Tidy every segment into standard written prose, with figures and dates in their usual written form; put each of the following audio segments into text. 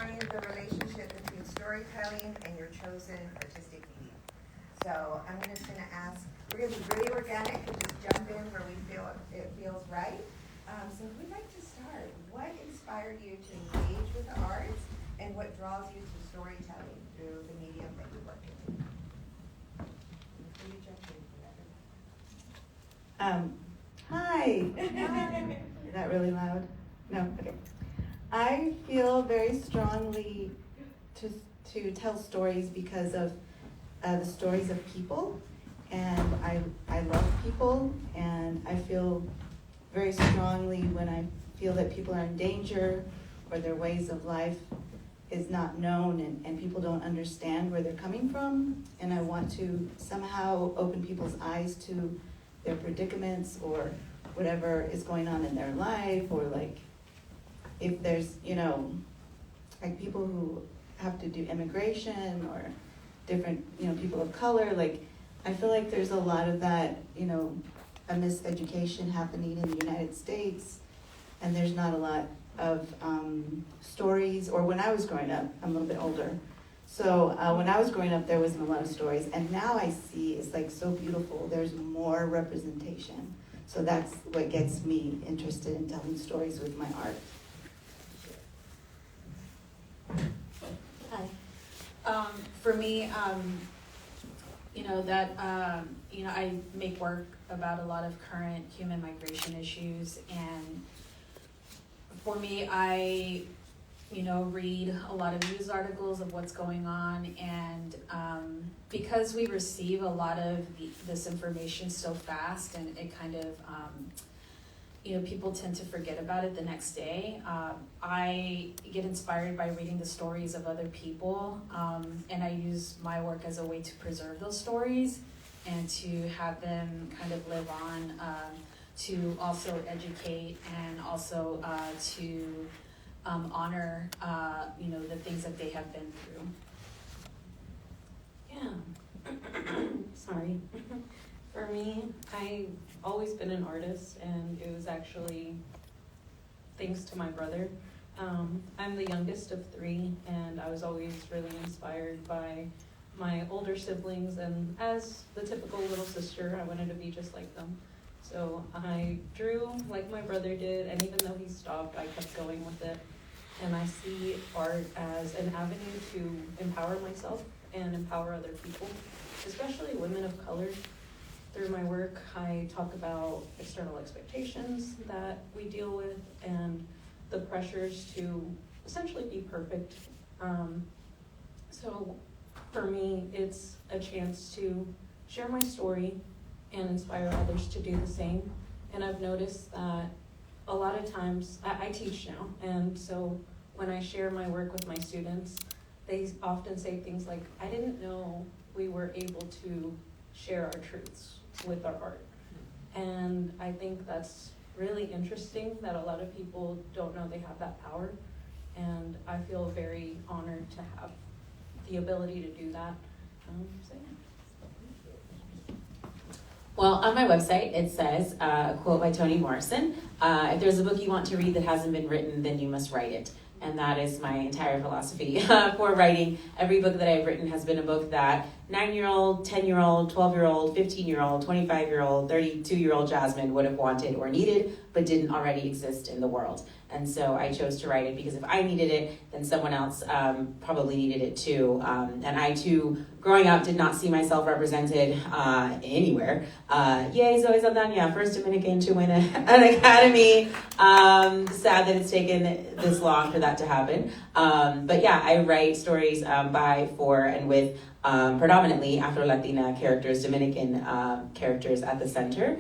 exploring the relationship between storytelling and your chosen artistic medium. So I'm just going to ask, we're going to be really organic and just jump in where we feel it feels right. So we'd like to start. What inspired you to engage with the arts, and what draws you to storytelling through the medium that you work in? Before you jump in, Hi. Is that really loud? No? Okay. I feel very strongly to tell stories because of the stories of people, and I love people, and I feel very strongly when I feel that people are in danger or their ways of life is not known, and people don't understand where they're coming from, and I want to somehow open people's eyes to their predicaments or whatever is going on in their life, or like if there's, like people who have to do immigration or different, people of color, like I feel like there's a lot of that, a miseducation happening in the United States, and there's not a lot of stories, or when I was growing up, I'm a little bit older, so when I was growing up there wasn't a lot of stories, and now I see it's like so beautiful, there's more representation, so that's what gets me interested in telling stories with my art. Hi. For me, I make work about a lot of current human migration issues, and for me, I, read a lot of news articles of what's going on, and because we receive a lot of this information so fast, and it kind of, people tend to forget about it the next day. I get inspired by reading the stories of other people, and I use my work as a way to preserve those stories and to have them kind of live on, to also educate, and also to honor, the things that they have been through. Yeah. Sorry. For me, I've always been an artist, and it was actually thanks to my brother. I'm the youngest of three, and I was always really inspired by my older siblings, and as the typical little sister, I wanted to be just like them. So I drew like my brother did, and even though he stopped, I kept going with it. And I see art as an avenue to empower myself and empower other people, especially women of color. Through my work, I talk about external expectations that we deal with and the pressures to essentially be perfect. So for me, it's a chance to share my story and inspire others to do the same. And I've noticed that a lot of times, I teach now, and so when I share my work with my students, they often say things like, I didn't know we were able to share our truths with our art. And I think that's really interesting that a lot of people don't know they have that power. And I feel very honored to have the ability to do that. So yeah. Well, on my website, it says, a quote by Toni Morrison, if there's a book you want to read that hasn't been written, then you must write it. And that is my entire philosophy for writing. Every book that I've written has been a book that 9-year-old, 10-year-old, 12-year-old, 15-year-old, 25-year-old, 32-year-old Jasmine would have wanted or needed, but didn't already exist in the world. And so I chose to write it because if I needed it, then someone else probably needed it too. And I too, growing up, did not see myself represented anywhere. Yay, Zoe Saldana, first Dominican to win an Academy. Sad that it's taken this long for that to happen. But yeah, I write stories by, for, and with predominantly Afro-Latina characters, Dominican characters at the center.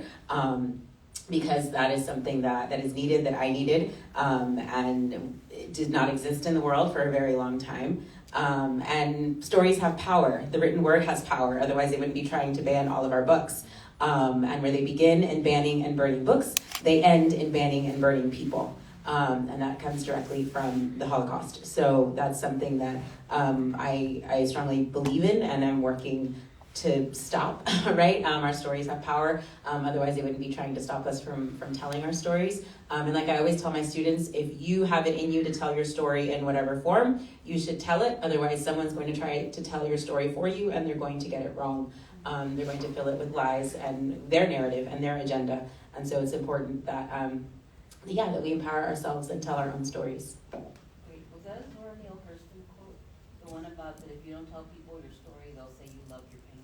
Because that is something that is needed, that I needed, and it did not exist in the world for a very long time. And stories have power. The written word has power, otherwise they wouldn't be trying to ban all of our books. And where they begin in banning and burning books, they end in banning and burning people. And that comes directly from the Holocaust. So that's something that I strongly believe in, and I'm working to stop, right? Our stories have power. Otherwise, they wouldn't be trying to stop us from telling our stories. And like I always tell my students, if you have it in you to tell your story in whatever form, you should tell it. Otherwise, someone's going to try to tell your story for you, and they're going to get it wrong. They're going to fill it with lies and their narrative and their agenda. And so it's important that, that we empower ourselves and tell our own stories. Wait, was that a Zora Neale Hurston quote? The one about that if you don't tell people your story, they'll say you love your pain?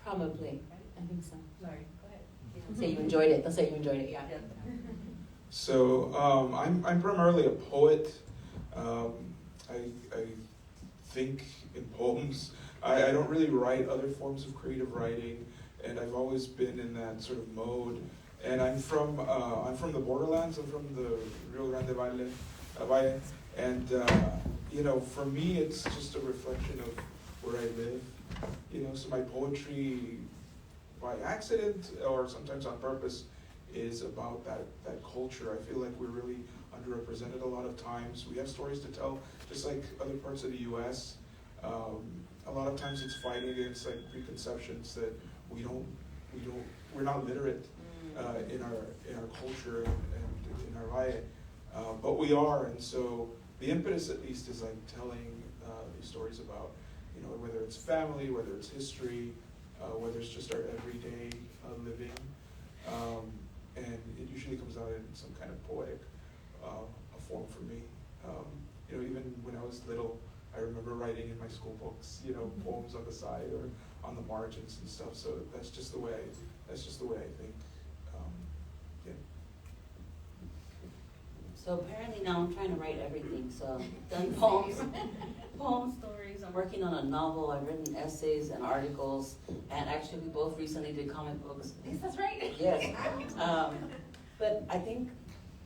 Probably. I think so. Sorry, go ahead. Say you enjoyed it. They'll say you enjoyed it, yeah. So I'm primarily a poet. I think in poems. I don't really write other forms of creative writing, and I've always been in that sort of mode. And I'm from the borderlands. I'm from the Rio Grande Valley, and for me, it's just a reflection of where I live. So my poetry, by accident or sometimes on purpose, is about that culture. I feel like we're really underrepresented a lot of times. We have stories to tell, just like other parts of the U.S. A lot of times it's fighting against like preconceptions that we're not literate in our culture and in our life, but we are. And so the impetus, at least, is like telling these stories about whether it's family, whether it's history, whether it's just our everyday living. And it usually comes out in some kind of poetic form for me. Even when I was little, I remember writing in my school books, poems on the side or on the margins and stuff. So that's just the way I think. So apparently now I'm trying to write everything. So I've done poems, stories. I'm working on a novel. I've written essays and articles, and actually we both recently did comic books. Yes, that's right. Yes. But I think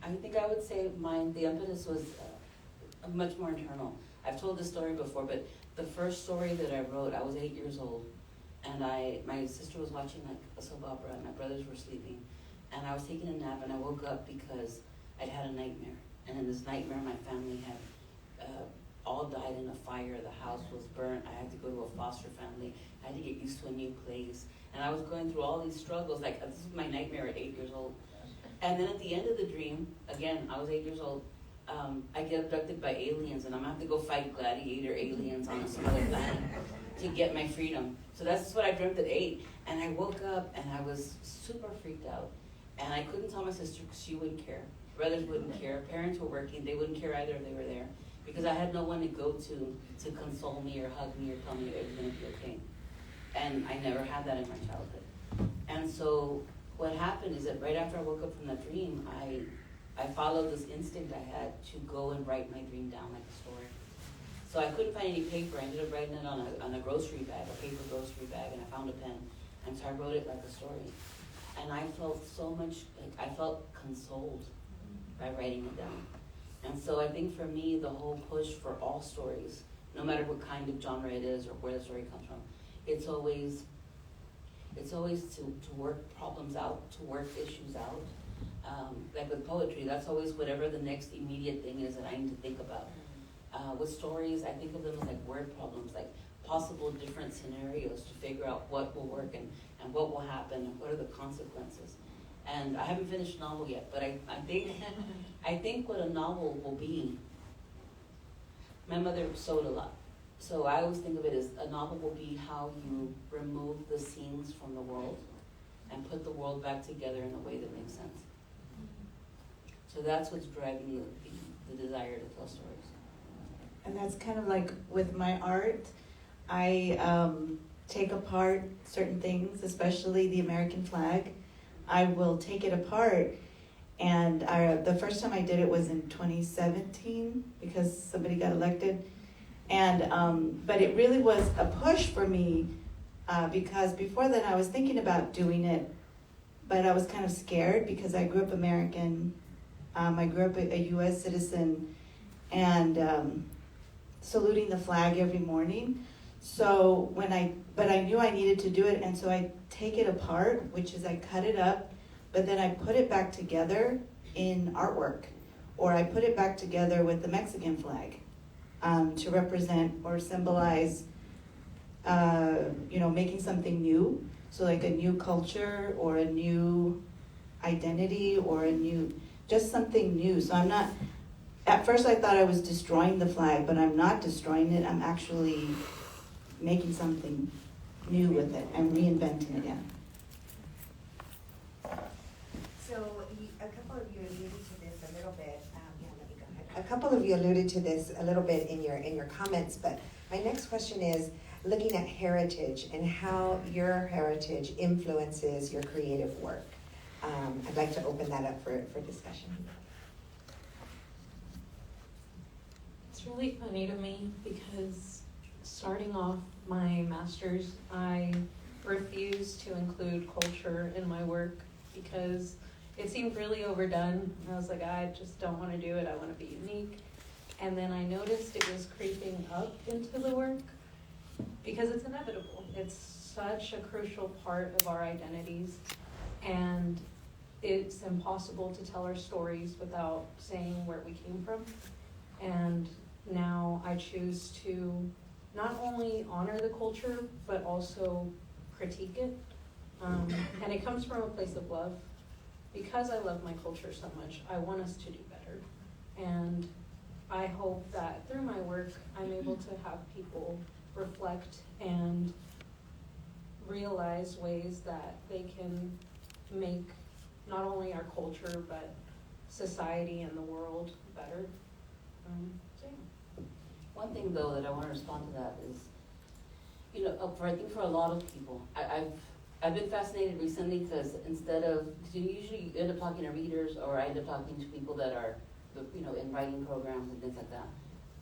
I would say the impetus was much more internal. I've told this story before, but the first story that I wrote, I was 8 years old, and my sister was watching like a soap opera, and my brothers were sleeping, and I was taking a nap, and I woke up because I'd had a nightmare, and in this nightmare, my family had all died in a fire. The house was burnt. I had to go to a foster family. I had to get used to a new place, and I was going through all these struggles. Like, this was my nightmare at 8 years old. And then at the end of the dream, again, I was 8 years old, I get abducted by aliens, and I'm gonna have to go fight gladiator aliens on a smaller planet to get my freedom. So that's what I dreamt at 8. And I woke up, and I was super freaked out. And I couldn't tell my sister because she wouldn't care. Brothers wouldn't care. Parents were working. They wouldn't care either if they were there. Because I had no one to go to console me or hug me or tell me it was going to be okay. And I never had that in my childhood. And so what happened is that right after I woke up from that dream, I followed this instinct I had to go and write my dream down like a story. So I couldn't find any paper. I ended up writing it on a grocery bag, a paper grocery bag, and I found a pen. And so I wrote it like a story. And I felt so much, I felt consoled by writing it down. And so I think for me, the whole push for all stories, no matter what kind of genre it is or where the story comes from, it's always to work problems out, to work issues out. Like with poetry, that's always whatever the next immediate thing is that I need to think about. With stories, I think of them as like word problems, like possible different scenarios to figure out what will work and what will happen and what are the consequences. And I haven't finished a novel yet, but I think what a novel will be, my mother sewed a lot. So I always think of it as a novel will be how you remove the scenes from the world and put the world back together in a way that makes sense. So that's what's driving the desire to tell stories. And that's kind of like with my art. I take apart certain things, especially the American flag. I will take it apart, and the first time I did it was in 2017 because somebody got elected, and but it really was a push for me because before then I was thinking about doing it, but I was kind of scared because I grew up American. I grew up a U.S. citizen, and saluting the flag every morning. So but I knew I needed to do it, and so I take it apart, which is I cut it up, but then I put it back together in artwork, or I put it back together with the Mexican flag to represent or symbolize making something new. So like a new culture or a new identity or just something new. So I'm not, at first I thought I was destroying the flag, but I'm not destroying it. I'm actually making something new with it and reinventing it, yeah. So a couple of you alluded to this a little bit. Let me go ahead. A couple of you alluded to this a little bit in your comments, but my next question is looking at heritage and how your heritage influences your creative work. I'd like to open that up for discussion. It's really funny to me because starting off my master's, I refused to include culture in my work because it seemed really overdone. I was like, I just don't want to do it. I want to be unique. And then I noticed it was creeping up into the work because it's inevitable. It's such a crucial part of our identities, and it's impossible to tell our stories without saying where we came from. And now I choose to not only honor the culture, but also critique it. And it comes from a place of love. Because I love my culture so much, I want us to do better. And I hope that through my work, I'm able to have people reflect and realize ways that they can make not only our culture, but society and the world better. So yeah. One thing though that I want to respond to that is, I think for a lot of people, I've been fascinated recently because you usually end up talking to readers, or I end up talking to people that are, in writing programs and things like that.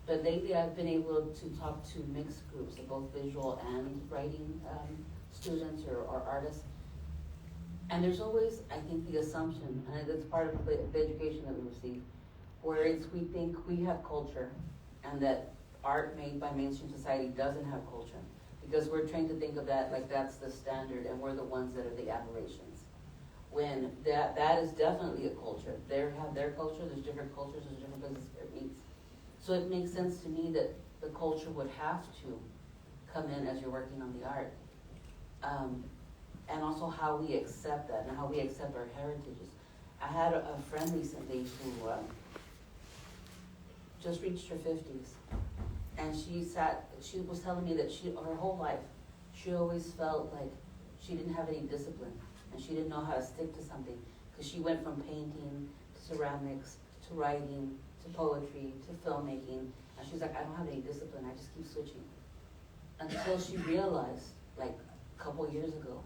But lately I've been able to talk to mixed groups of both visual and writing students or artists. And there's always, I think, the assumption, and it's part of the education that we receive, where we think we have culture and that art made by mainstream society doesn't have culture. Because we're trained to think of that like that's the standard and we're the ones that are the aberrations. When that is definitely a culture. They have their culture, there's different cultures, there's different places where it meets. So it makes sense to me that the culture would have to come in as you're working on the art. And also how we accept that and how we accept our heritages. I had a friend recently who just reached her 50s. And she was telling me that her whole life, she always felt like she didn't have any discipline and she didn't know how to stick to something because she went from painting to ceramics to writing to poetry to filmmaking, and she's like, I don't have any discipline, I just keep switching. Until she realized, like a couple years ago,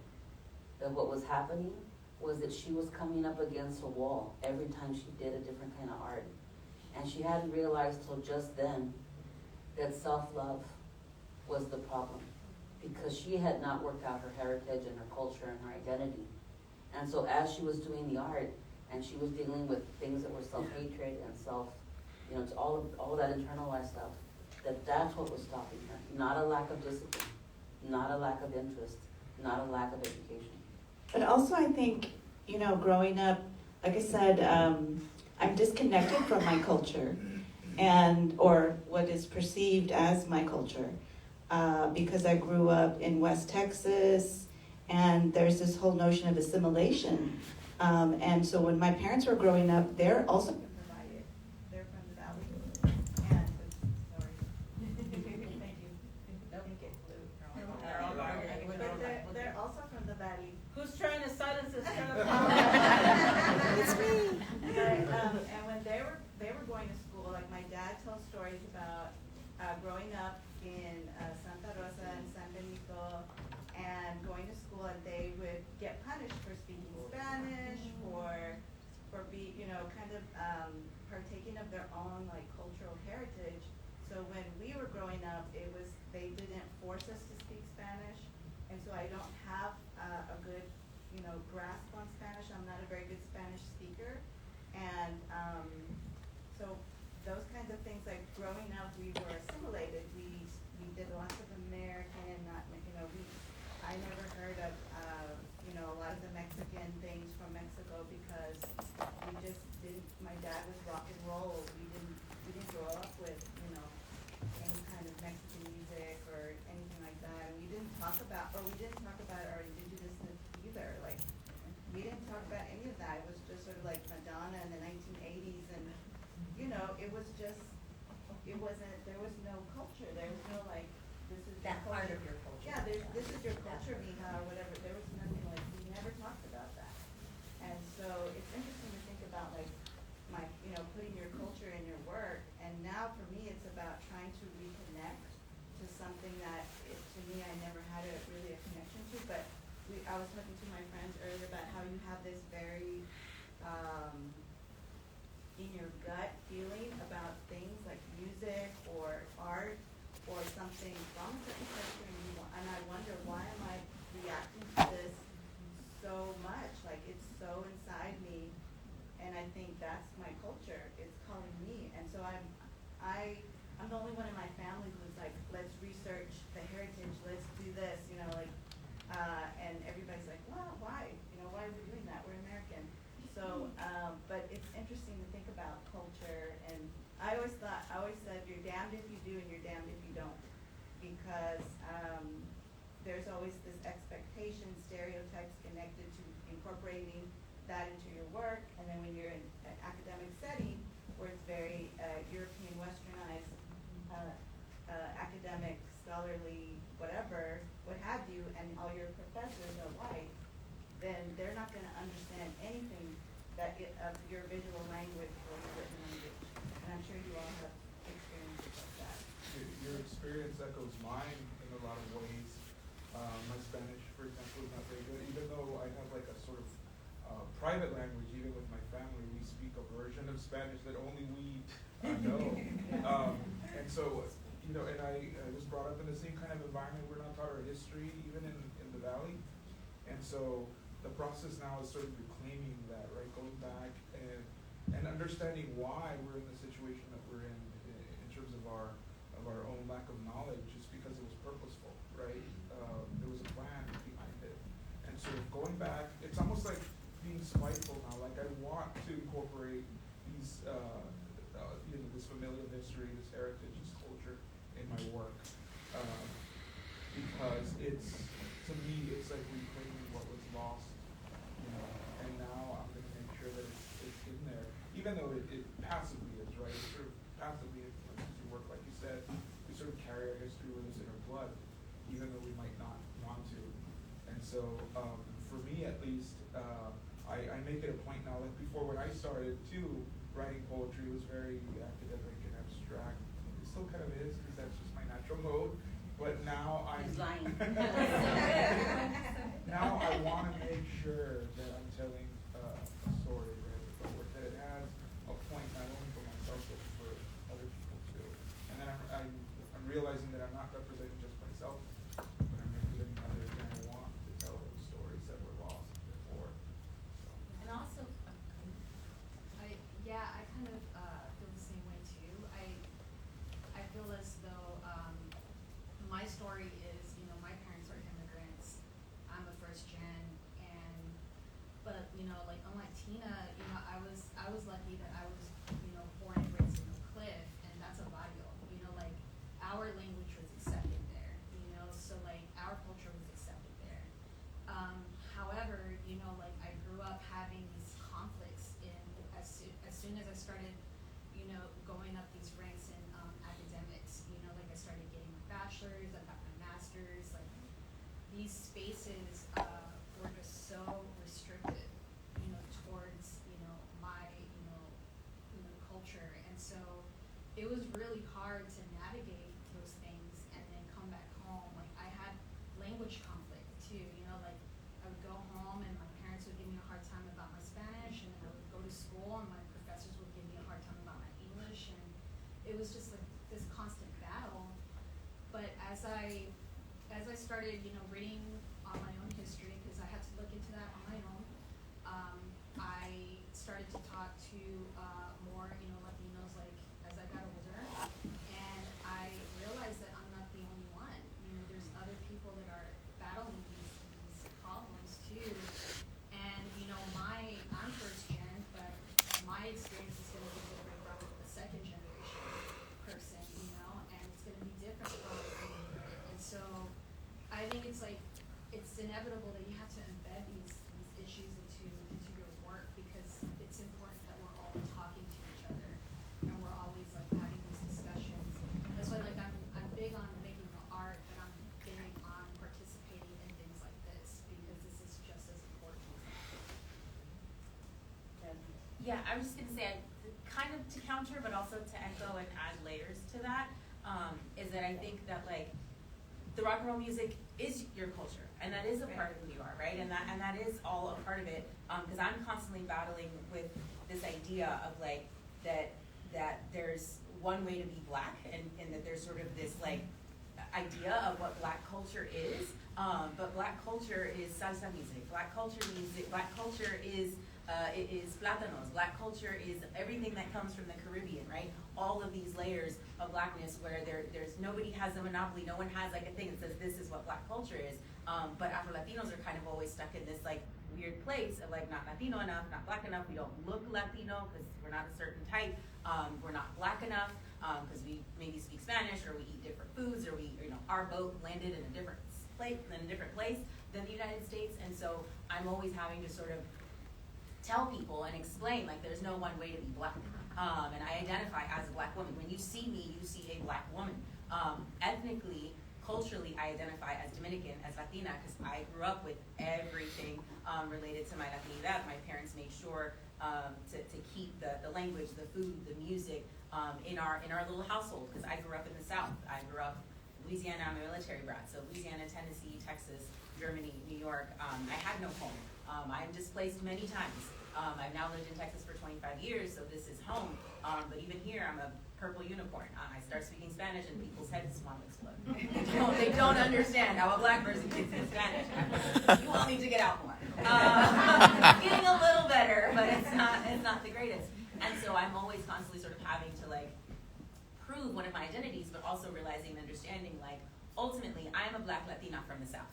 that what was happening was that she was coming up against a wall every time she did a different kind of art. And she hadn't realized till just then that self-love was the problem, because she had not worked out her heritage and her culture and her identity. And so as she was doing the art and she was dealing with things that were self-hatred and it's all of that internalized stuff, that's what was stopping her. Not a lack of discipline, not a lack of interest, not a lack of education. But also I think, growing up, like I said, I'm disconnected from my culture or what is perceived as my culture, because I grew up in West Texas, and there's this whole notion of assimilation. And so when my parents were growing up, they're also They're from the valley. And sorry. Thank you. Don't get blue. But they're also from the valley. Who's trying to silence us? It's me. And when they were going to school, like my dad tells stories about growing up in Santa Rosa and San Benito and going to school, and they would get punished for speaking Spanish, for partaking of their own like cultural heritage. So when we were growing up, they didn't force us to speak Spanish, and so I don't have a good grasp on Spanish. I'm not a very good Spanish speaker, and so those kinds of things, like growing up, we were assimilated. We did lots of American, I never heard of a lot of the Mexican things from Mexico because we just didn't. My dad was rock and roll. We didn't grow up with any kind of Mexican music or anything like that. And we we didn't talk about our indigenousness either. Like, we didn't talk about any of that. It was just sort of like Madonna in the 1980s, and you know, it was just, it wasn't. There was no culture. There was no like, this is That your part culture. of your culture. Yeah, this is your culture, mija, or whatever. There was nothing like, we never talked about that. And so it's interesting to think about like you know, putting your culture in your work. And now for me, it's about trying to reconnect to something that to me, I never had really a connection to. But I was talking to my friends earlier about how you have this very in your gut feeling about things like music or art or something from a certain culture, and I wonder, why am I reacting to this so much? Like, it's so inside me, and I think that's my culture. It's calling me, and so I'm the only one in my family who's like, let's research the heritage, let's do this, you know, like, and everybody's like, well, why? You know, why are we doing that? We're American. So, but it's interesting to think about culture, and I always said, you're damned if you do and you're damned if you don't, because there's always this expectation, stereotypes connected to incorporating that into your work, and then when you're in an academic setting where it's very European, westernized, academic, scholarly, whatever, what have you, and all your professors are white, then they're not going to understand anything of your visual language or your written language. And I'm sure you all have experiences like that. Your experience echoes mine in a lot of ways. My Spanish, for example, is not very good, even though I have like a sort of private language. Even with my family, we speak a version of Spanish that only we know. And so, you know, and I was brought up in the same kind of environment. We're not taught our history, even in the Valley. And so the process now is sort of reclaiming that, right? Going back and understanding why we're in the situation that we're in terms of our own lack of knowledge, just because it was purposeful, right? There was a plan behind it. And sort of going back, it's almost like being spiteful now. Like, I want to incorporate these, you know, this familial history, this heritage, this culture in my work. Because to me, it's like reclaiming what was lost, you know, and now I'm going to make sure that it's in there, even though it passively is, right? It sort of passively influences your work, like you said. We sort of carry our history with us in our blood, even though we might not want to. And so, for me at least, I make it a point now, like before when I started too, writing poetry was very academic and abstract. It still kind of is, because that's just my natural mode. But now He's lying. Now I want to make sure that I'm telling a story, right? That it has a point not only for myself but for other people too. And then I'm realizing that I'm not representing just myself, but I'm representing others, and I want to tell those stories that were lost before. So. And also, I kind of feel the same way too. I feel as though my story is, you know, my parents are immigrants. I'm a first gen, but you know, like unlike Tina, you know, I was lucky that I was, you know, born and raised in Oak Cliff, and that's a barrio. You know, like our language was accepted there. You know, so like our culture was accepted there. However, you know, like I grew up having these conflicts as soon as I started, you know, going up these ranks in academics. You know, like I started getting my bachelor's, I got my master's. Like these spaces were just so restricted, you know, towards my culture, and so it was really hard to navigate those things and then come back home. Like I had language conflict too. You know, like I would go home and my parents would give me a hard time about my Spanish, and then I would go to school and my professors would give me a hard time about my English, and it was just like this constant battle. But as I started, you know, reading on my own history, because I had to look into that on my own, I started to talk to more, you know, Latinos, like as I got older, and I realized that I'm not the only one. You know, there's other people that are battling these problems too. And you know, I'm first gen, but my experience is going to be different from a second generation person, you know, and it's going to be different from, and so I think it's like Yeah, I was just gonna say, kind of to counter, but also to echo and add layers to that, is that I think that like, the rock and roll music is your culture, and that is a part of who you are, right? And that is all a part of it, because I'm constantly battling with this idea of like, that there's one way to be Black, and that there's sort of this like, idea of what Black culture is, but Black culture is salsa music, Black culture is plátanos, Black culture is everything that comes from the Caribbean, right? All of these layers of Blackness where there's nobody has a monopoly, no one has like a thing that says this is what Black culture is, but Afro-Latinos are kind of always stuck in this like weird place of like not Latino enough, not Black enough, we don't look Latino because we're not a certain type, we're not Black enough because we maybe speak Spanish or we eat different foods or we, you know, our boat landed in a different place than the United States, and so I'm always having to sort of tell people and explain like there's no one way to be Black, and I identify as a Black woman. When you see me, you see a Black woman. Ethnically, culturally, I identify as Dominican, as Latina, because I grew up with everything related to my Latinidad. My parents made sure to keep the language, the food, the music in our little household, because I grew up in the South. I grew up in Louisiana. I'm a military brat, so Louisiana, Tennessee, Texas, Germany, New York. I had no home. I'm displaced many times. I've now lived in Texas for 25 years, so this is home. But even here, I'm a purple unicorn. I start speaking Spanish and people's heads want to explode. They don't understand how a Black person can speak Spanish. You want me to get out more. Getting a little better, but it's not the greatest. And so I'm always constantly sort of having to like prove one of my identities, but also realizing and understanding like, ultimately, I'm a Black Latina from the South.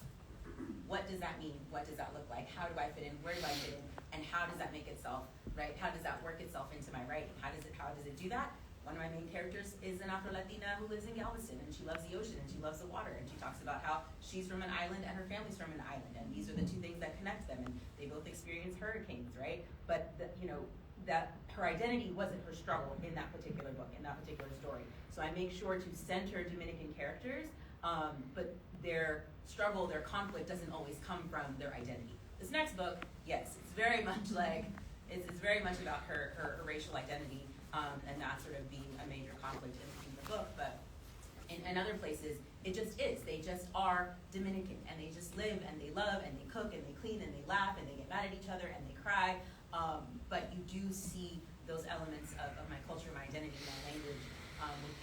What does that mean? What does that look like? How do I fit in? Where do I fit in? And how does that make itself, right? How does that work itself into my writing? How does it do that? One of my main characters is an Afro-Latina who lives in Galveston, and she loves the ocean, and she loves the water, and she talks about how she's from an island and her family's from an island, and these are the two things that connect them, and they both experience hurricanes, right? But that her identity wasn't her struggle in that particular book, in that particular story. So I make sure to center Dominican characters, but their struggle, their conflict doesn't always come from their identity. This next book, yes, it's very much like, it's very much about her racial identity, and that sort of being a major conflict in the book, but in other places, it just is. They just are Dominican, and they just live, and they love, and they cook, and they clean, and they laugh, and they get mad at each other, and they cry, but you do see those elements of my culture, my identity, my language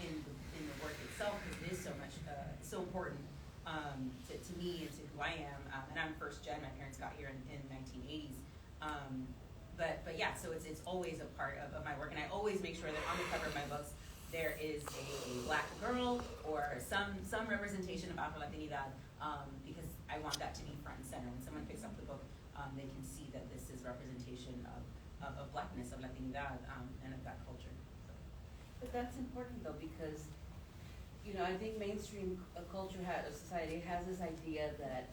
in the work itself, because it is so much, so important to me and to who I am, and I'm first gen. My parents got here in the 1980s, but yeah, so it's always a part of my work, and I always make sure that on the cover of my books there is a Black girl or some representation of Afro-Latinidad, because I want that to be front and center. When someone picks up the book, they can see that this is representation of Blackness, of Latinidad, and of that culture. So. But that's important though, because I think mainstream society has this idea that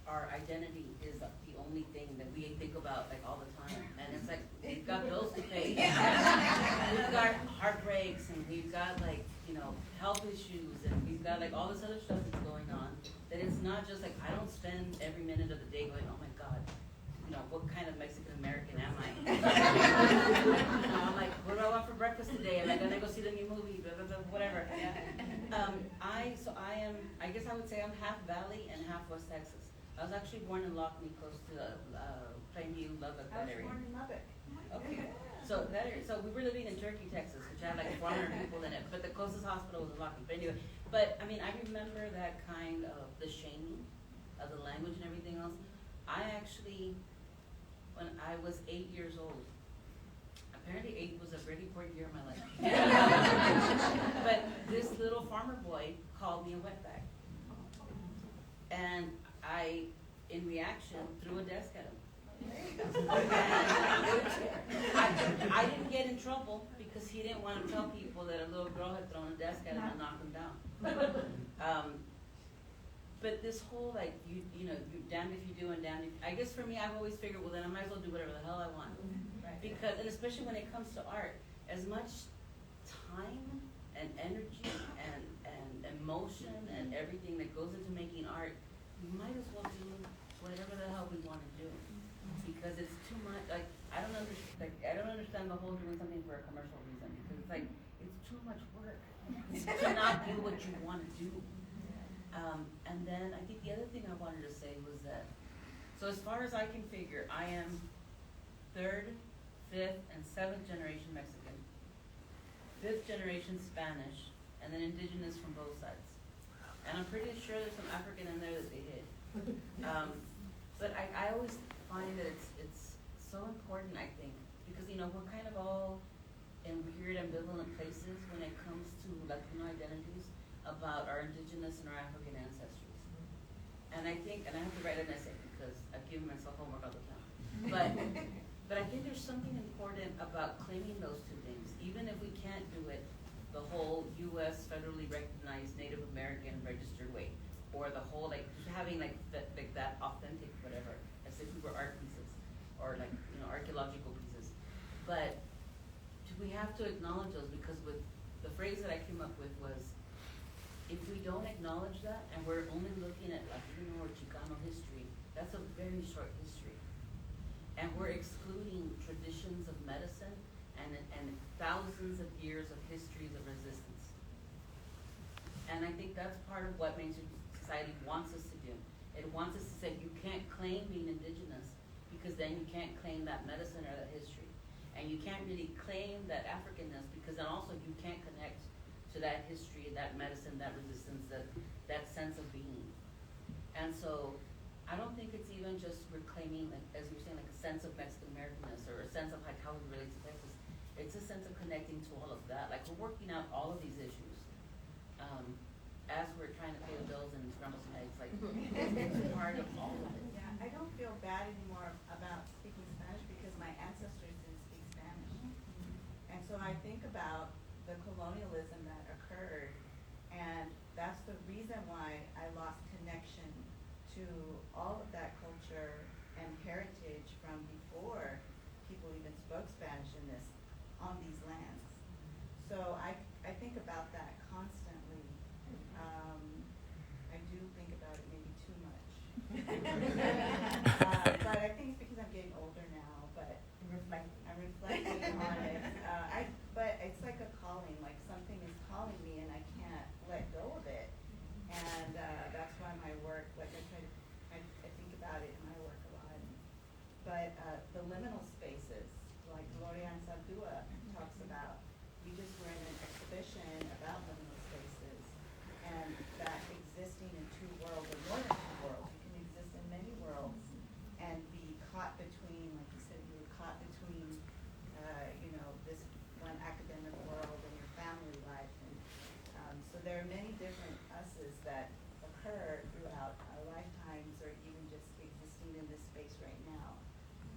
our identity is the only thing that we think about like all the time, and it's like we've got bills to pay, we've got heartbreaks, and we've got like health issues, and we've got like all this other stuff that's going on. That it's not just like I don't spend every minute of the day going, oh my God, what kind of Mexican American am I? I'm like, what do I want for breakfast today? Am I gonna go see the new movie? Blah, blah, blah, whatever. I guess I would say I'm half Valley and half West Texas. I was actually born in Lockney, close to Plainview, Lubbock, that area. I was born in Lubbock. Okay. So that area, so we were living in Turkey, Texas, which had like 400 people in it, but the closest hospital was in Lockney. But anyway, I mean, I remember that kind of the shaming of the language and everything else. I actually, when I was 8 years old, apparently 8 was a really important year of my life. But this little farmer boy called me a wetback. And I, in reaction, threw a desk at him. I didn't get in trouble because he didn't want to tell people that a little girl had thrown a desk at him and knocked him down. But this whole you're damned if you do and damned if I guess for me, I've always figured, well then I might as well do whatever the hell I want. Right. Because, and especially when it comes to art, as much time and energy and emotion and everything that goes into making art, we might as well do whatever the hell we want to do. Because it's too much, like I don't understand the whole doing something for a commercial reason, because it's like, it's too much work to not do what you want to do. And then I think the other thing I wanted to say was that, so as far as I can figure, I am 3rd, 5th, and 7th generation Mexican, 5th generation Spanish, and then indigenous from both sides. And I'm pretty sure there's some African in there that they hid. But I always find that it's so important, I think, because, you know, we're kind of all in weird ambivalent places when it comes to Latino identities about our indigenous and our African ancestries. And I think, and I have to write an essay because I've given myself homework all the time. But I think there's something important about claiming those two things, even if we can't do it the whole U.S. federally recognized Native American registered way, or the whole, like, having like that authentic whatever, as if we were art pieces, or like, you know, archaeological pieces. But we have to acknowledge those, because with the phrase that I came up with was, if we don't acknowledge that, and we're only looking at Latino or Chicano history, that's a very short history. And we're excluding traditions of medicine and thousands of years of histories of resistance. And I think that's part of what mainstream society wants us to do. It wants us to say, you can't claim being indigenous, because then you can't claim that medicine or that history. And you can't really claim that Africanness, because then also you can't connect to that history, that medicine, that resistance, that sense of being. And so I don't think it's even just reclaiming, like, as you're saying, like a sense of Mexican Americanness, or a sense of like how we relate to Texas. It's a sense of connecting to all of that. Like, we're working out all of these issues as we're trying to pay the bills and scramble some eggs. Like, it's part of all of it. Yeah, I don't feel bad anymore about speaking Spanish because my ancestors didn't speak Spanish. And so I think about the colonialism that occurred, and that's the reason why I lost connection to all of that culture and heritage from before people even spoke Spanish on these lands. So I think about that constantly. I do think about it maybe too much. But I think it's because I'm getting older now, but I'm reflecting on it. But it's like a calling, like something is calling me and I can't let go of it. And that's why my work, like I think about it in my work a lot. But the liminal spaces, like Gloria Anzaldúa talks about, we just were in an exhibition about liminal spaces, and that existing in two worlds, or more than two worlds, you can exist in many worlds and be caught between, like you said, you were caught between, this one academic world and your family life. And so there are many different us's that occur throughout our lifetimes, or even just existing in this space right now.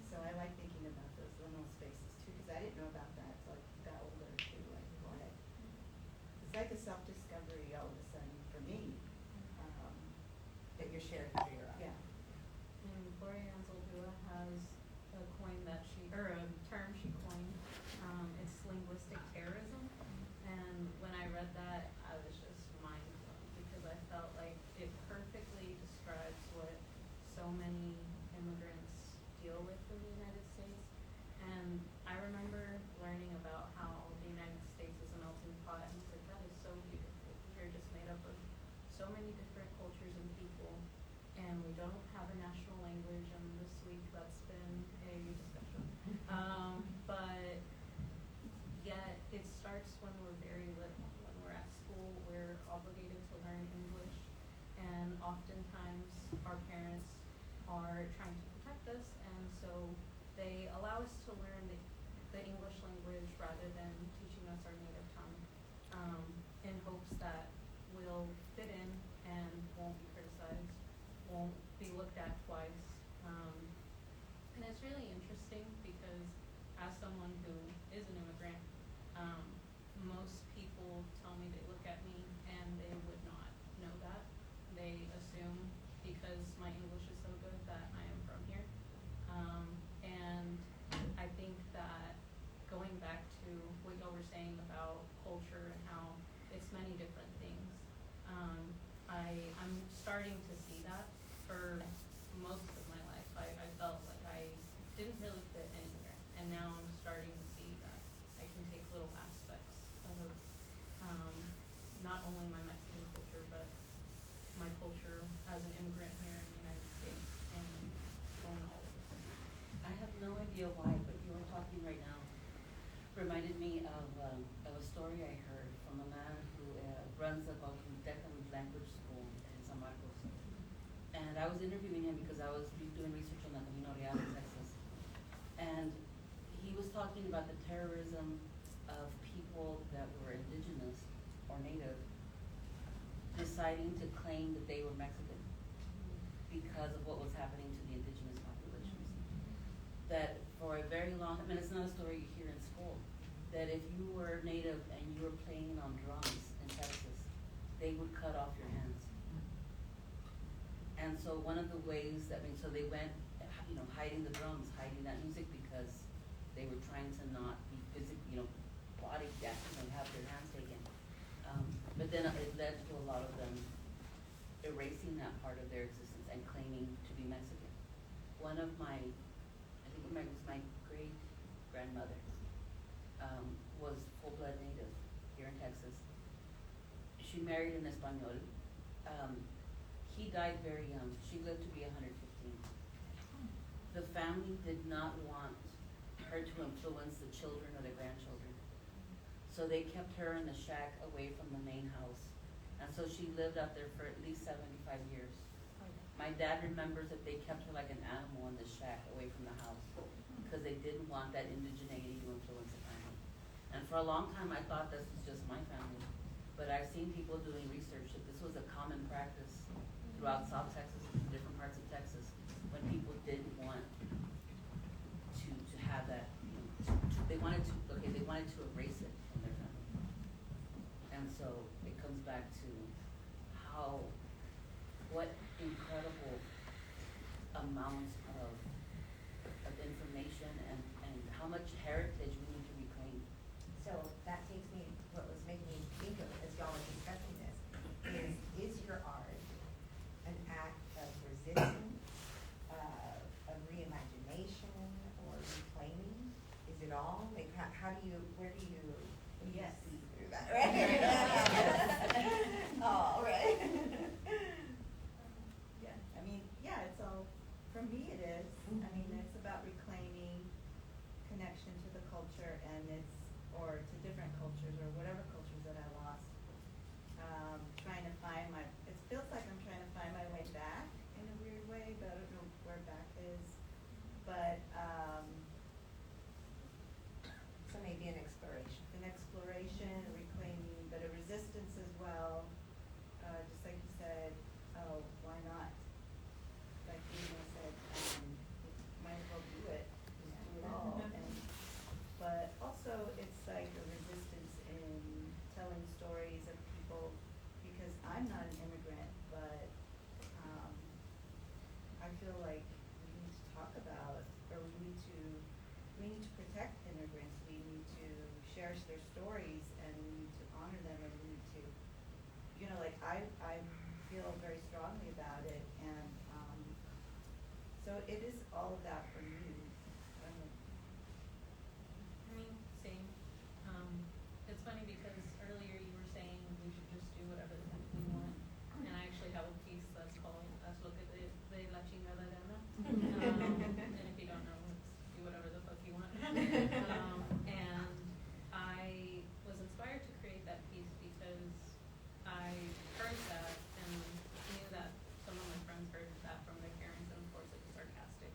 So I like thinking about those liminal spaces too, because I didn't know about that until I got older too. Like, what? It's like a self-discovery all of a sudden for me. That you're sharing through your art. Yeah. And Gloria Anzaldúa has a term she coined. It's linguistic terrorism. And when I read that, I was just mind blown, because I felt like it perfectly describes what so many immigrants deal with in the United States. And I remember learning about how the United States is a melting pot, and it's like, that is so beautiful. We're just made up of so many different cultures and people, and we don't have a national language, and this week that's been a discussion. But yet it starts when we're very little. When we're at school, we're obligated to learn English, and oftentimes our parents are trying to protect us, and so they allow us to learn the English language rather than teaching us our native tongue, in hopes that we'll fit in and won't be criticized, won't be looked at twice. And it's really interesting because as someone who is an immigrant, most people tell me they look at me and they would not know that. They assume because my English is so good that I am from here. And I think that going back to what y'all were saying about culture and how it's many different things, I'm starting to see that for most of my life. I felt like I didn't really fit anywhere. my culture as an immigrant here in the United States and going all over. I have no idea why, but you were talking right now. Reminded me of a story I heard from a man who runs a Deccan language school in San Marcos. And I was interviewing him because I was doing research on the Camino Real in Texas. And he was talking about the terrorism of people that were indigenous or native deciding to claim that they were Mexican because of what was happening to the indigenous populations. That for a very long, I mean, it's not a story you hear in school, that if you were native and you were playing on drums in Texas, they would cut off your hands. And so one of the ways that, so they went, hiding the drums, hiding that music because they were trying to not be physically, body death and have their hands taken. But then it led to a lot of them erasing that part of their existence and claiming to be Mexican. One of my, I think it was my great grandmother, was full-blood native here in Texas. She married an Espanol. He died very young. She lived to be 115. The family did not want her to influence the children or the grandchildren. So they kept her in the shack away from the main house. And so she lived out there for at least 75 years. My dad remembers that they kept her like an animal in the shack away from the house because they didn't want that indigeneity to influence the family. And for a long time, I thought this was just my family. But I've seen people doing research that this was a common practice throughout South Texas, different parts of Texas, when people didn't want to have that, they wanted to erase it from their family. And so it comes back to what incredible amounts of information and how much heritage we need to reclaim. So that takes me, what was making me think of as y'all were discussing this, is your art an act of resistance, of reimagination, or reclaiming? Is it all? Like, how do you, where do you Yes. see through that, right? Oh, right. Yeah, I mean, yeah, it's all, for me it is. I mean, it's about reclaiming connection to the culture or to different cultures or whatever cultures that I lost. Trying to find it feels like I'm trying to find my way back in a weird way, but I don't know where back is. But, So maybe an exploration. an exploration, reclaiming, but a resistance as well. Just like you said, oh, why not? Like you said, might as well do it, just do it all. But also it's like a resistance in telling stories of people, because I'm not an immigrant, but I feel like we need to talk about, or we need to protect immigrants. We need to cherish their stories, and we need to honor them, and we need to, I feel very strongly about it, and so it is all of that for me. I mean, same. It's funny because earlier you were saying we should just do whatever the heck we want. And I actually have a piece that's called Let's Look at the La Chingada Llana. And if you don't know, let's do whatever the fuck you want. And I was inspired to create that piece because I heard that and knew that some of my friends heard that from their parents, and of course it was sarcastic.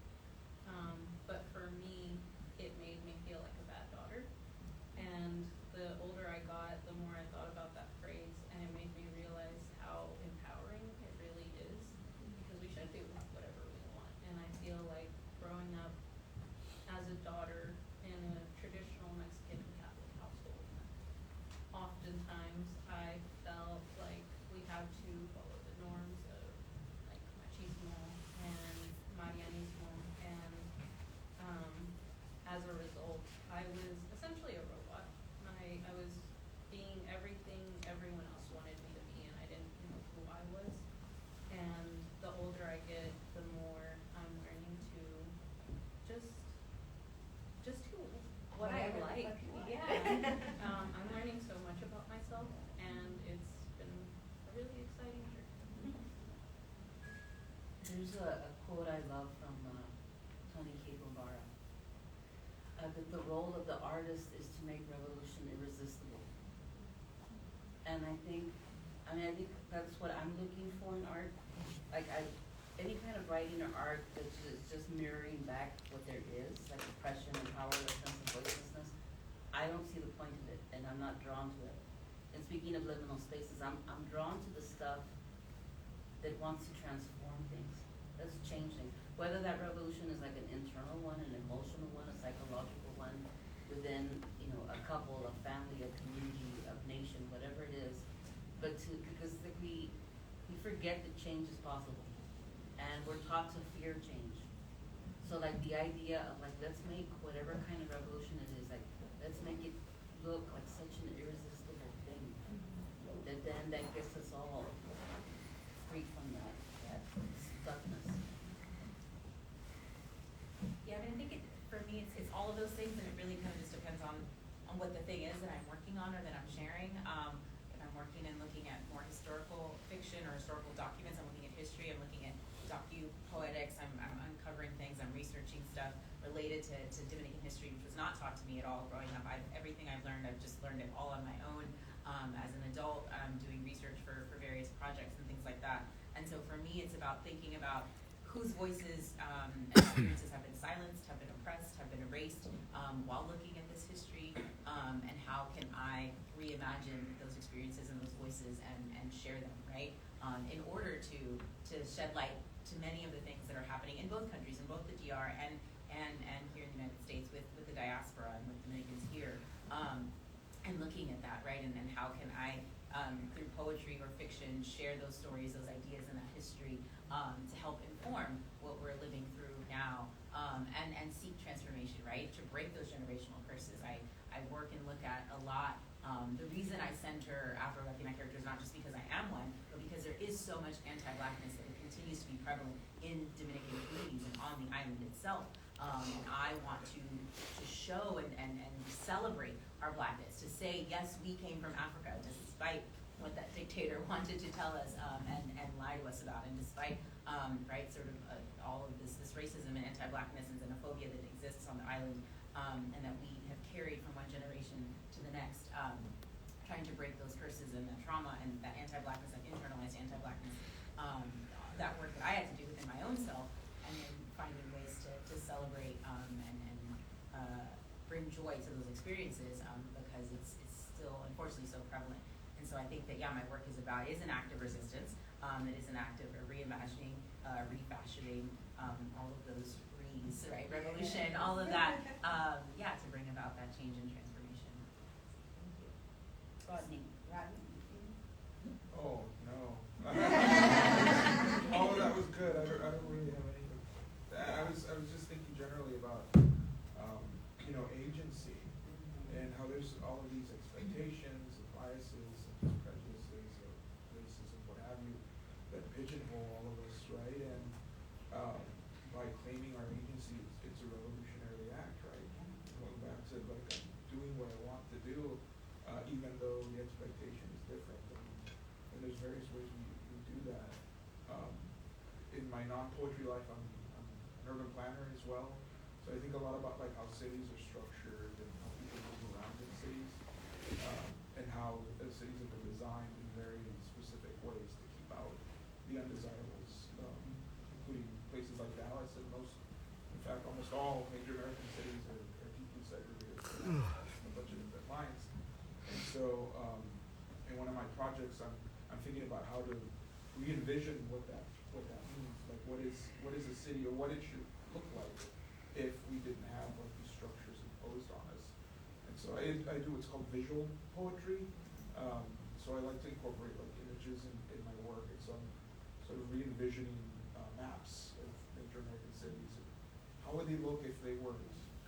There's a quote I love from Tony Guevara. That the role of the artist is to make revolution irresistible. And I think that's what I'm looking for in art. Like any kind of writing or art that's just mirroring back what there is, like oppression and powerlessness and voicelessness. I don't see the point of it, and I'm not drawn to it. And speaking of liminal spaces, I'm drawn to the stuff that wants to transform things, that's changing. Whether that revolution is like an internal one, an emotional one, a psychological one, within, you know, a couple, a family, a community, a nation, whatever it is. But because we forget that change is possible. And we're taught to fear change. So like the idea of like, let's make whatever kind of revolution it is, like, let's make it look like such an irresistible thing. That gets us all free from that stuckness. Yeah, I mean, I think for me, it's all of those things, and it really kind of just depends on what the thing is that I'm working on or that I'm sharing. If I'm working and looking at more historical fiction or historical documents, I'm looking at history, I'm looking at docu-poetics, I'm uncovering things, I'm researching stuff related to Dominican history, which was not taught to me at all growing up. Everything I've learned, I've just learned it all on my own as an adult, doing research for various projects and things like that. And so for me, it's about thinking about whose voices and experiences have been silenced, have been oppressed, have been erased while looking at this history, and how can I reimagine those experiences and those voices and share them, right? In order to shed light to many of the things that are happening in both countries, in both the DR and here in the United States with the diaspora and with Dominicans here, and looking at that, right? And how can I, through poetry or fiction, share those stories, those ideas, and that history to help inform what we're living through now, and seek transformation, right? To break those generational curses. I work and look at a lot. The reason I center Afro-Latina characters, not just because I am one, but because there is so much anti-Blackness that continues to be prevalent in Dominican communities and on the island itself. And I want to show and celebrate our Blackness, to say, yes, we came from Africa, despite what that dictator wanted to tell us and lie to us about, and despite right, sort of all of this racism and anti-Blackness and xenophobia that exists on the island, and that we have carried from one generation to the next, trying to break those curses and that trauma and that anti-Blackness, that internalized anti-Blackness, that work that I had to do within my own self, and then finding ways to celebrate and bring joy to those experiences, because it's still unfortunately so prevalent. And so I think that, yeah, my work is an act of resistance. It is an act of reimagining, refashioning, all of those re's, right? Revolution, all of that, yeah, to bring about that change and transformation. Rodney. Oh, no. All of that was good. I don't really have anything. I was just thinking generally about, agency, and how there's all of these expectations, and biases, and prejudices, of racism, what have you, that pigeonhole all of us, right? And by claiming our agency, it's a revolutionary act, right? Going back to like doing what I want to do, even though the expectation is different. And there's various ways we do that. In my non-poetry life, I'm an urban planner as well. So I think a lot about like how cities are structured and how people move around in cities, and how cities have been designed in very specific ways to keep out the undesirables, including places like Dallas and in fact, almost all major American cities are deeply segregated on a bunch of different lines. And so, in one of my projects, I'm thinking about how to re-envision what that means. Like, what is a city, or what it should look like if we didn't have like these structures imposed on us. And so I do what's called visual poetry. So I like to incorporate like images in my work, and so I'm sort of re-envisioning maps of major American cities. How would they look if they were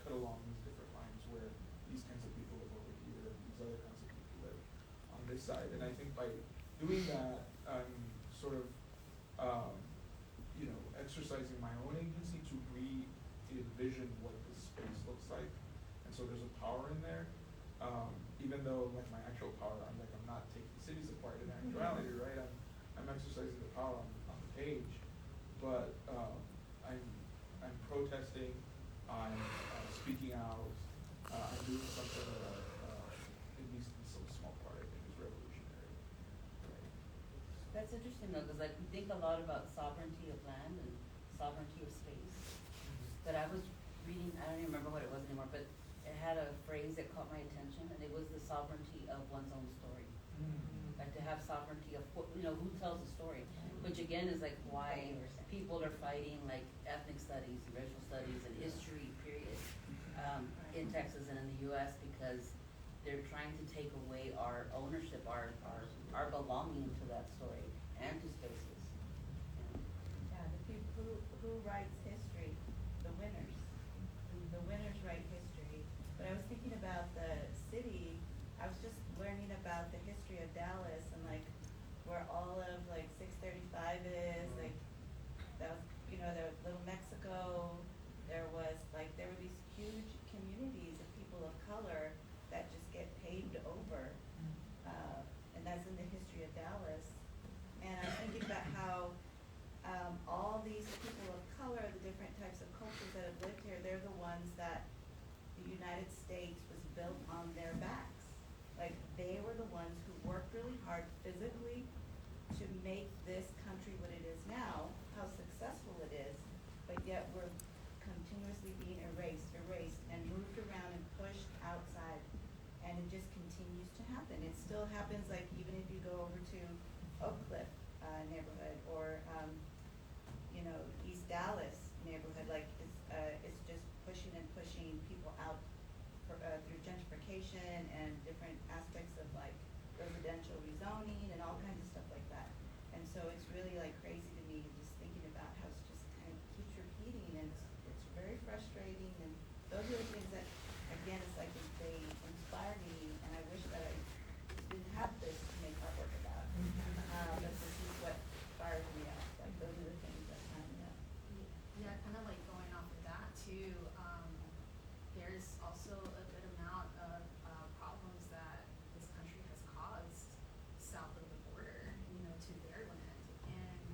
cut along these different lines, where these kinds of people live over here and these other kinds of people live on this side? And I think by doing that, I'm sort of exercising my own agency to re-envision what this space looks like. And so there's a power in there, even though like my actual power, I'm not taking cities apart in actuality, right? I'm exercising the power on the page, but That's interesting though, because like we think a lot about sovereignty of land and sovereignty of space. But I was reading, I don't even remember what it was anymore, but it had a phrase that caught my attention, and it was the sovereignty of one's own story. Like to have sovereignty of, you know, who tells the story, which again is like why people are fighting like ethnic studies, and racial studies, and history, period, in Texas and in the U.S. because they're trying to take away our ownership, our belonging to that story and to spaces. Yeah, the people who writes history, the winners. The winners write history. But I was thinking about the city, I was just learning about the history of Dallas and like where all of like 635 is, like that was, you know, the Little Mexico, there were these huge communities of people of color that just get paved over. And that's in the history of Dallas. And I'm thinking about how all these people of color, the different types of cultures that have lived here, they're the ones that the United States was built on their backs. Like they were the ones who worked really hard physically to make this country what it is now, how successful it is, but yet we're continuously being erased, and moved around and pushed outside. And it just continues to happen. It still happens, like even if you go over to Oak Cliff neighborhood or you know, East Dallas neighborhood, like it's just pushing and pushing people out through gentrification and different aspects of like residential rezoning and all kinds of stuff like that. And so it's really like crazy to me just thinking about how it's just kind of keeps repeating, and it's very frustrating. And those are the things that, again, it's like they inspire me, and I wish that I didn't have this to make artwork about. But this is what fires me up. Like those are the things that kind of Yeah, kind of like going off of that too, there's also a good amount of problems that this country has caused south of the border, you know, to their land, and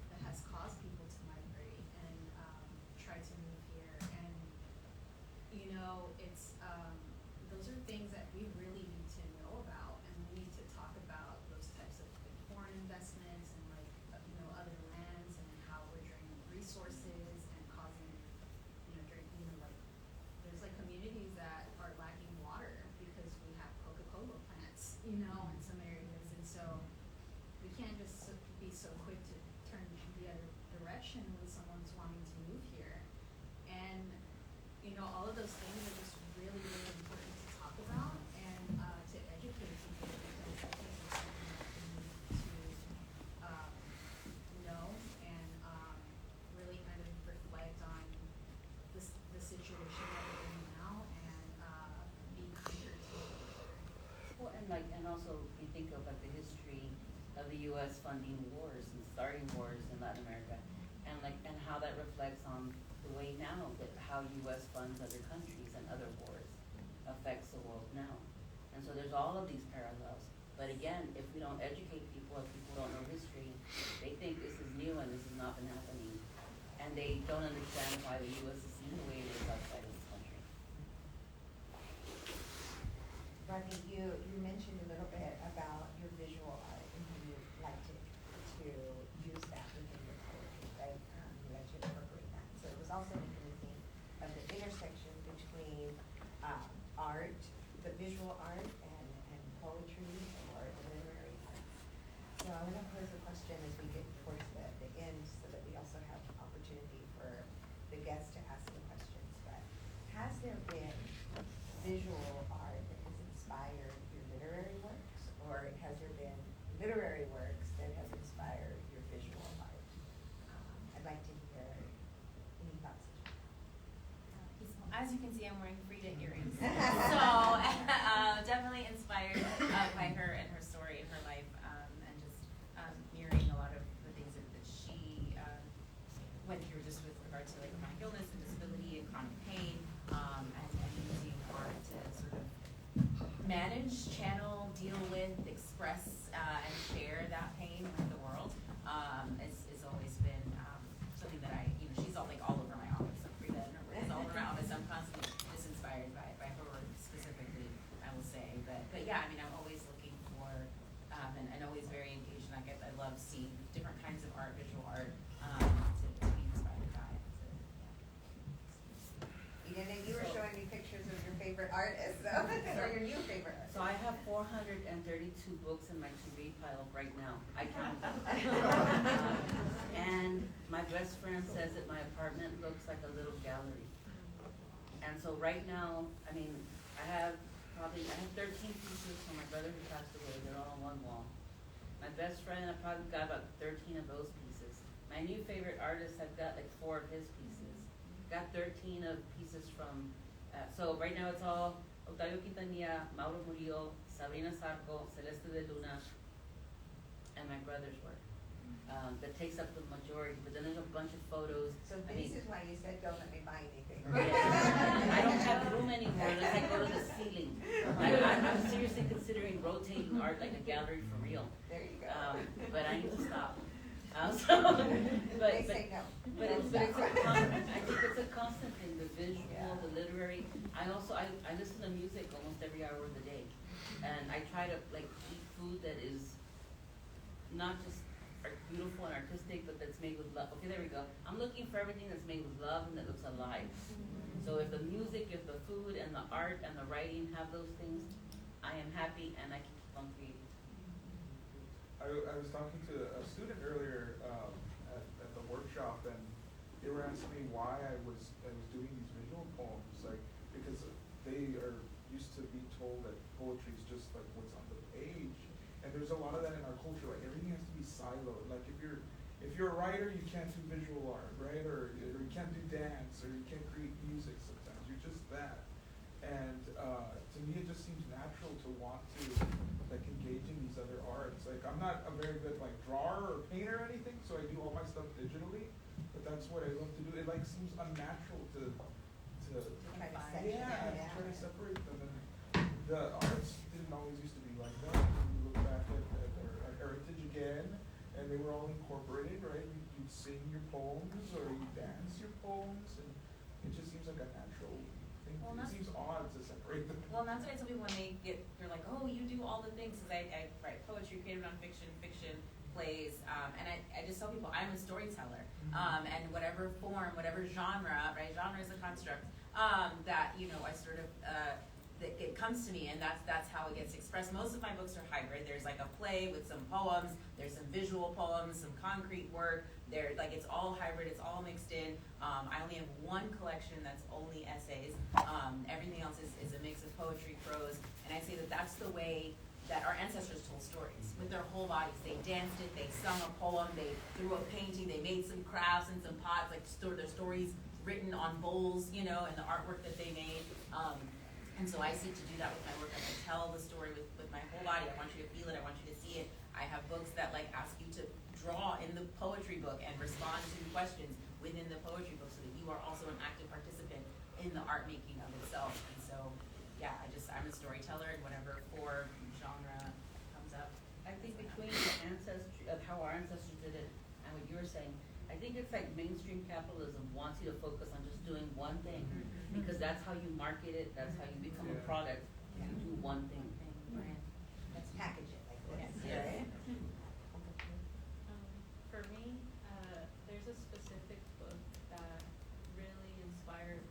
that has caused people to migrate and try to move here. And you know, it's those are things that we really need to know about, and we need to talk about those types of like, foreign investments and like you know, other lands and how we're draining resources and causing like there's like communities that are lacking water because we have Coca-Cola plants, you know, in some areas, and so we can't just be so quick to turn the other direction when someone's wanting to move here. And you know, all of those things are just really, really important to talk about and to educate people, because I think it's something that we need to know and really kind of reflect on the situation that we're in now and be kinder to one another. Well, and also you think of like the history of the U.S. funding wars and starting wars in Latin America, and how that reflects on the way now that how U.S. funds other countries and other wars affects the world now. And so there's all of these parallels. But again, if we don't educate people, if people don't know history, they think this is new and this has not been happening. And they don't understand why the U.S. is seen the way it is outside of this country. Rodney, you mentioned a little bit about your visual art and how you like to use that within your poetry, right? You like to incorporate that. So it was also making me think of the intersection between art, the visual art, and poetry or the literary arts. So I want to pose a question as we get towards the end so that we also have opportunity for the guests to ask the questions. But has there been visual art that has inspired your literary works, or has there been literary works that have inspired your visual art? I'd like to hear any thoughts. As you can see, I'm wearing Frida earrings. So definitely inspired by her and her story and her life, and just mirroring a lot of the things that she went through just with regard to like chronic illness and disability and chronic pain, and using art to sort of manage, channel, deal with, express, and share that love seeing different kinds of art, visual art, to be inspired by. So, Eden, and you were showing me pictures of your favorite artists, so, or your new favorite artist. So I have 432 books in my to-read pile right now. I count them. And my best friend says that my apartment looks like a little gallery. And so right now, I mean, I have 13 pieces from my brother who passed away. They're all on one wall. My best friend, I probably got about 13 of those pieces. My new favorite artist, I've got like 4 of his pieces. Got 13 of pieces from, so right now it's all Octavio Quintanilla, Mauro Murillo, Sabrina Sarco, Celeste de Luna, and my brother's work. That takes up the majority, but then there's a bunch of photos. So this is why you said don't let me buy anything. I don't have room anymore unless I go to the ceiling. I'm seriously considering rotating art like a gallery for real. There you go. But I need to stop. They say no. But it's a constant, I think it's a constant thing, the visual, the literary. I listen to music almost every hour of the day. And I try to like eat food that is not just beautiful and artistic, but that's made with love. Okay, there we go. I'm looking for everything that's made with love and that looks alive. So if the music, if the food and the art and the writing have those things, I am happy and I can keep on creating. I was talking to a student earlier at the workshop, and they were asking me why I was doing these visual poems, like because they are used to be told that poetry is just like what's on the page, and there's a lot of that in our culture. Like everything has to be siloed. Like if you're a writer, you can't do visual art, right? Or you can't do dance, or you can't create music. Sometimes you're just that. And to me, it just seems natural to want to like engage in these other arts. Like I'm not a very good like drawer or painter or anything, so I do all my stuff digitally. But that's what I love to do. It like seems unnatural to Try to try to separate them. And the arts didn't always used to be like that. When you look back at our heritage again, and they were all incorporated, right? You'd sing your poems or you dance your poems, and it just seems like a natural thing. Well, It seems odd to separate them. Well, and that's what I tell people when they're like, oh, you do all the things. Because I write poetry, creative nonfiction, fiction, plays, and I just tell people I'm a storyteller, and whatever form, whatever genre, right? Genre is a construct that I sort of that it comes to me, and that's how it gets expressed. Most of my books are hybrid. There's like a play with some poems. There's some visual poems, some concrete work. It's all hybrid. It's all mixed in. I only have one collection that's only essays. Everything else is a mix of poetry, prose, and I say that that's the way that our ancestors told stories with their whole bodies. They danced it, they sung a poem, they threw a painting, they made some crafts and some pots, like their stories written on bowls, and the artwork that they made. And so I seek to do that with my work. I can tell the story with my whole body. I want you to feel it, I want you to see it. I have books that ask you to draw in the poetry book and respond to questions within the poetry book so that you are also an active participant in the art making of itself. And so, yeah, I'm a storyteller, and whatever form, genre comes up. I think between the ancestry of how our ancestors did it and what you were saying, I think it's like mainstream capitalism wants you to focus on just doing one thing because that's how you market it, that's how you become a product. You do one thing. Right. Let's package it like this. Yes. Right? For me, there's a specific book that really inspired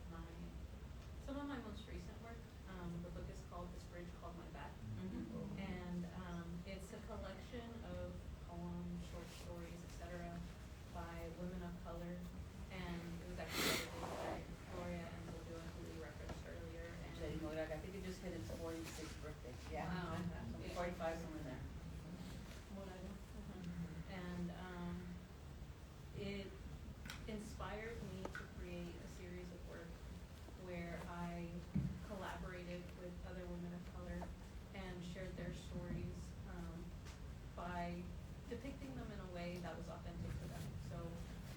some of my most recent work. The book is called This Bridge Called My Back. And it's a collection of poems, short stories, etc. by women of color. And it was actually edited by Gloria and Jojo, who we referenced earlier. Jenny Modak, I think it just hit its 46th birthday. Yeah. Wow. 45 somewhere there. And it inspired me to create a series of work where I collaborated with other women of color and shared their stories by depicting them in a way that was authentic to them. So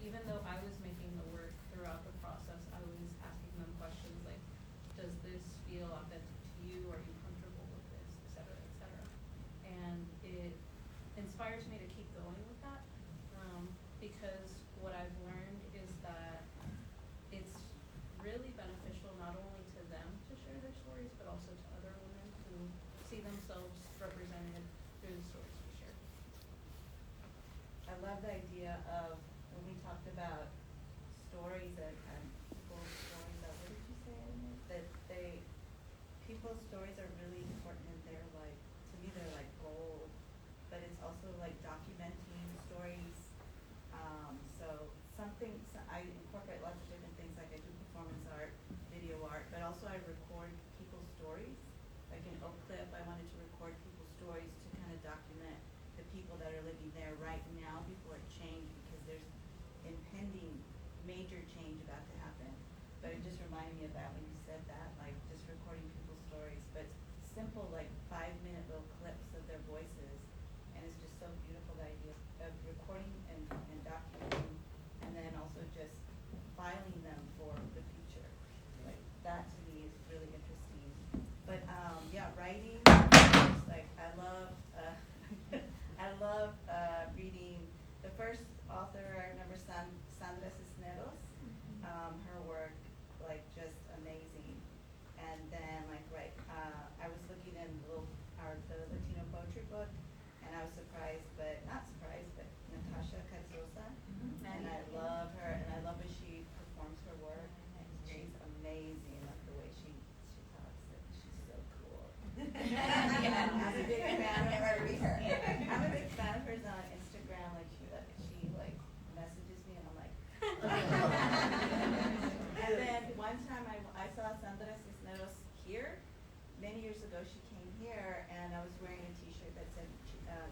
even though I was making the work throughout the process, I was asking them questions like, does this feel authentic to you? Are you comfortable with this? Et cetera, et cetera. And it inspires me to keep going with that because what I've learned is that it's really beneficial not only to them to share their stories, but also to other women who see themselves represented through the stories we share. the idea of when we talked about stories and people's stories. What did you say? That people's stories are really important, and they're like, to me, they're like gold. But it's also like documenting stories. So I incorporate lots of different things. Like I do performance art, video art, but also I record people's stories. Like in Oak Cliff, I wanted to record people's stories to kind of document the people that are living there right now before it changed, because there's impending major change about to happen. But it just reminded me of that when you said that, like just recording people's stories. But simple, like 5-minute little clips of their voices. And it's just so beautiful, the idea of recording and documenting, and then also just filing them for the future. Like that to me is really interesting. But yeah, writing, like I love reading the first author. I remember Sandra Cisneros, her work, like just amazing. And then I was looking in the Latino poetry book, and I was surprised, but not surprised, but Natasha Cardoza. And I love her, and I love when she performs her work. And she's amazing, like the way she talks. Like, she's so cool. I'm a big fan of her. I'm a big fan of hers on Instagram. Like she messages me, and I'm like. And then one time I saw Sandra Cisneros here. Many years ago, she came here, and I was wearing a T-shirt that said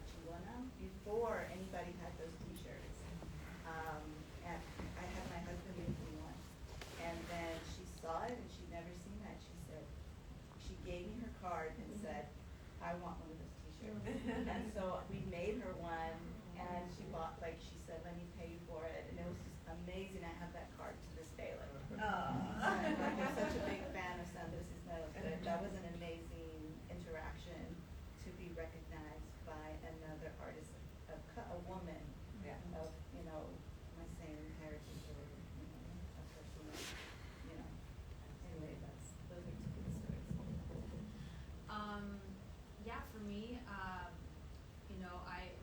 Chilona before anybody had those T-shirts. And I had my husband make me one. And then she saw it, and she'd never seen that. She gave me her card and said, I want one of those T-shirts. And so we made her one, and she bought, like, she said, let me pay you for it. And it was just amazing. I have that card to this day. Like, I'm such a big fan of Sandra Cisneros, but that was an amazing interaction to be recognized by another artist, a woman of, am I saying heritage or, a person that, anyway, those are two good stories. Yeah, for me,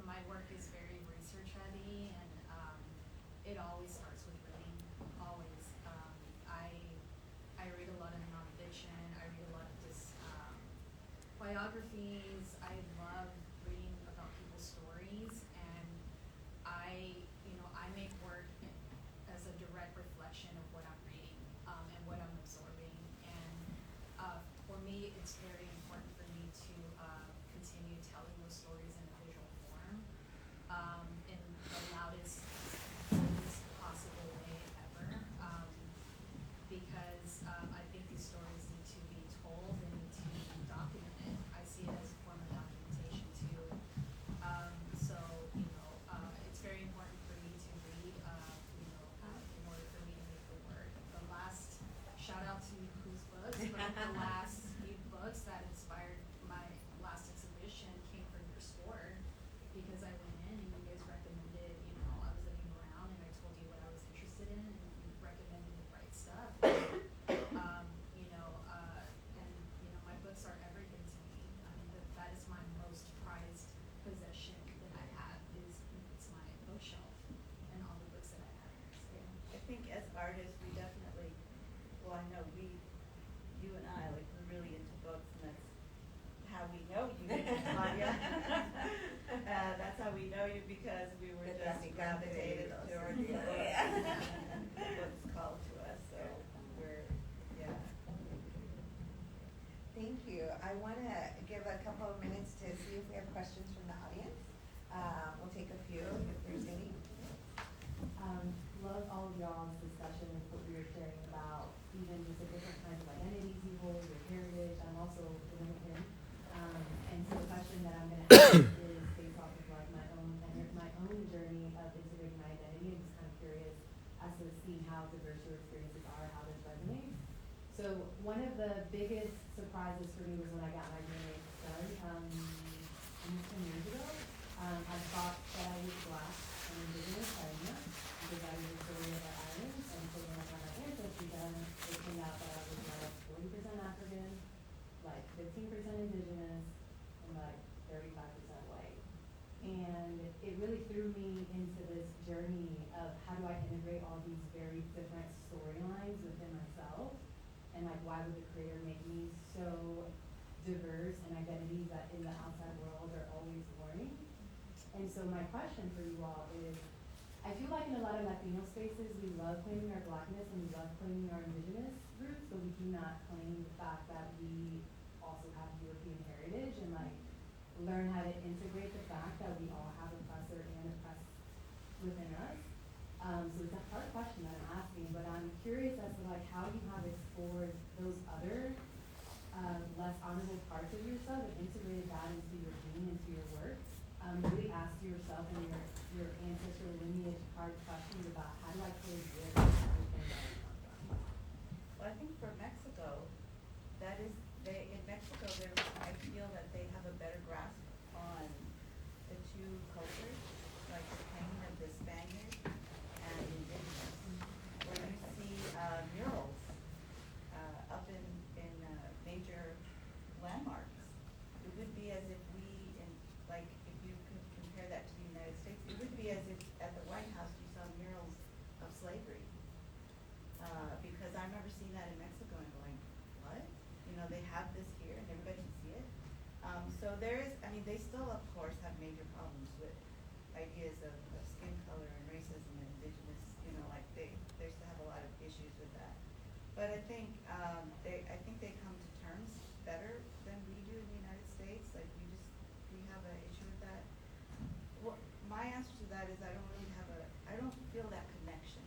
my work is very research heavy, and it always starts with reading, always. I read a lot of nonfiction, I read a lot of biographies. I love reading about people's stories, and I make work as a direct reflection of what I'm reading, and what I'm absorbing. And for me, it's very important for me to continue telling those stories in a visual form, in the loudest possible way ever, because I think these stories need to be told and need to be documented. I see it as a form of documentation too. So it's very important for me to read, in order for me to make the work. The last, shout out to whose books, but the last few books that inspired my last exhibition came from your store, because I went in and you guys recommended, I was looking around and I told you what I was interested in, and you recommended the right stuff. And my books are everything to me. I mean, that is my most prized possession that I have, it's my bookshelf and all the books that I have. I think as artists, we definitely, well, I know you and I, like, we're really into books, and that's how we know you, Claudia. That's how we know you, because we were just gravitated towards the books. The books called to us, so yeah. Thank you. I want to give a couple of minutes to see if we have questions from the audience. We'll take a few if there's any. Love all of y'all's discussion and what we were sharing about even just the different kinds of identities you hold, your heritage. I'm also Dominican. And so the question that I'm going to ask is based off of like my own journey of integrating my identity. I'm just kind of curious as to see how diverse your experiences are, how this resonates. So one of the biggest surprises for me was when I got my DNA done almost 10 years ago. I thought that I was Black and Indigenous Latino, because I was a story of our islands, and so when I got my ancestry done, it turned out that I was like 40% African, like 15% Indigenous, and like 35% white. And it really threw me into this journey of how do I integrate all these very different storylines within myself, and like why would the creator make me so diverse and identities that in the outside world are always warring. And so my question for you all is, I feel like in a lot of Latino spaces, we love claiming our Blackness and we love claiming our indigenous roots, but we do not claim the fact that we also have European heritage and like learn how to integrate the fact that we all have oppressor and oppressed within us. So it's a hard question that I'm asking, but I'm curious as to like how you have explored those other less honorable parts of yourself and integrated that into your being, into your work. Really ask yourself and your ancestral lineage hard questions about how do I coexist with everything that I come from. Well, I think for Mexico, in Mexico, I feel that they have a better grasp on the two cultures, like the pain of the Spaniard and indigenous. When you see murals up in major landmarks, it would be as if if you could compare that to the United States, it would be as if at the White House you saw murals of slavery. Because I remember seeing that in Mexico and going, what? You know, they have this here and everybody can see it. So they still of course have major problems with ideas of skin color and racism and indigenous, they still have a lot of issues with that. But I think they come to terms better than we do in the United States. Like we have an issue with that. Well, my answer to that is I don't feel that connection.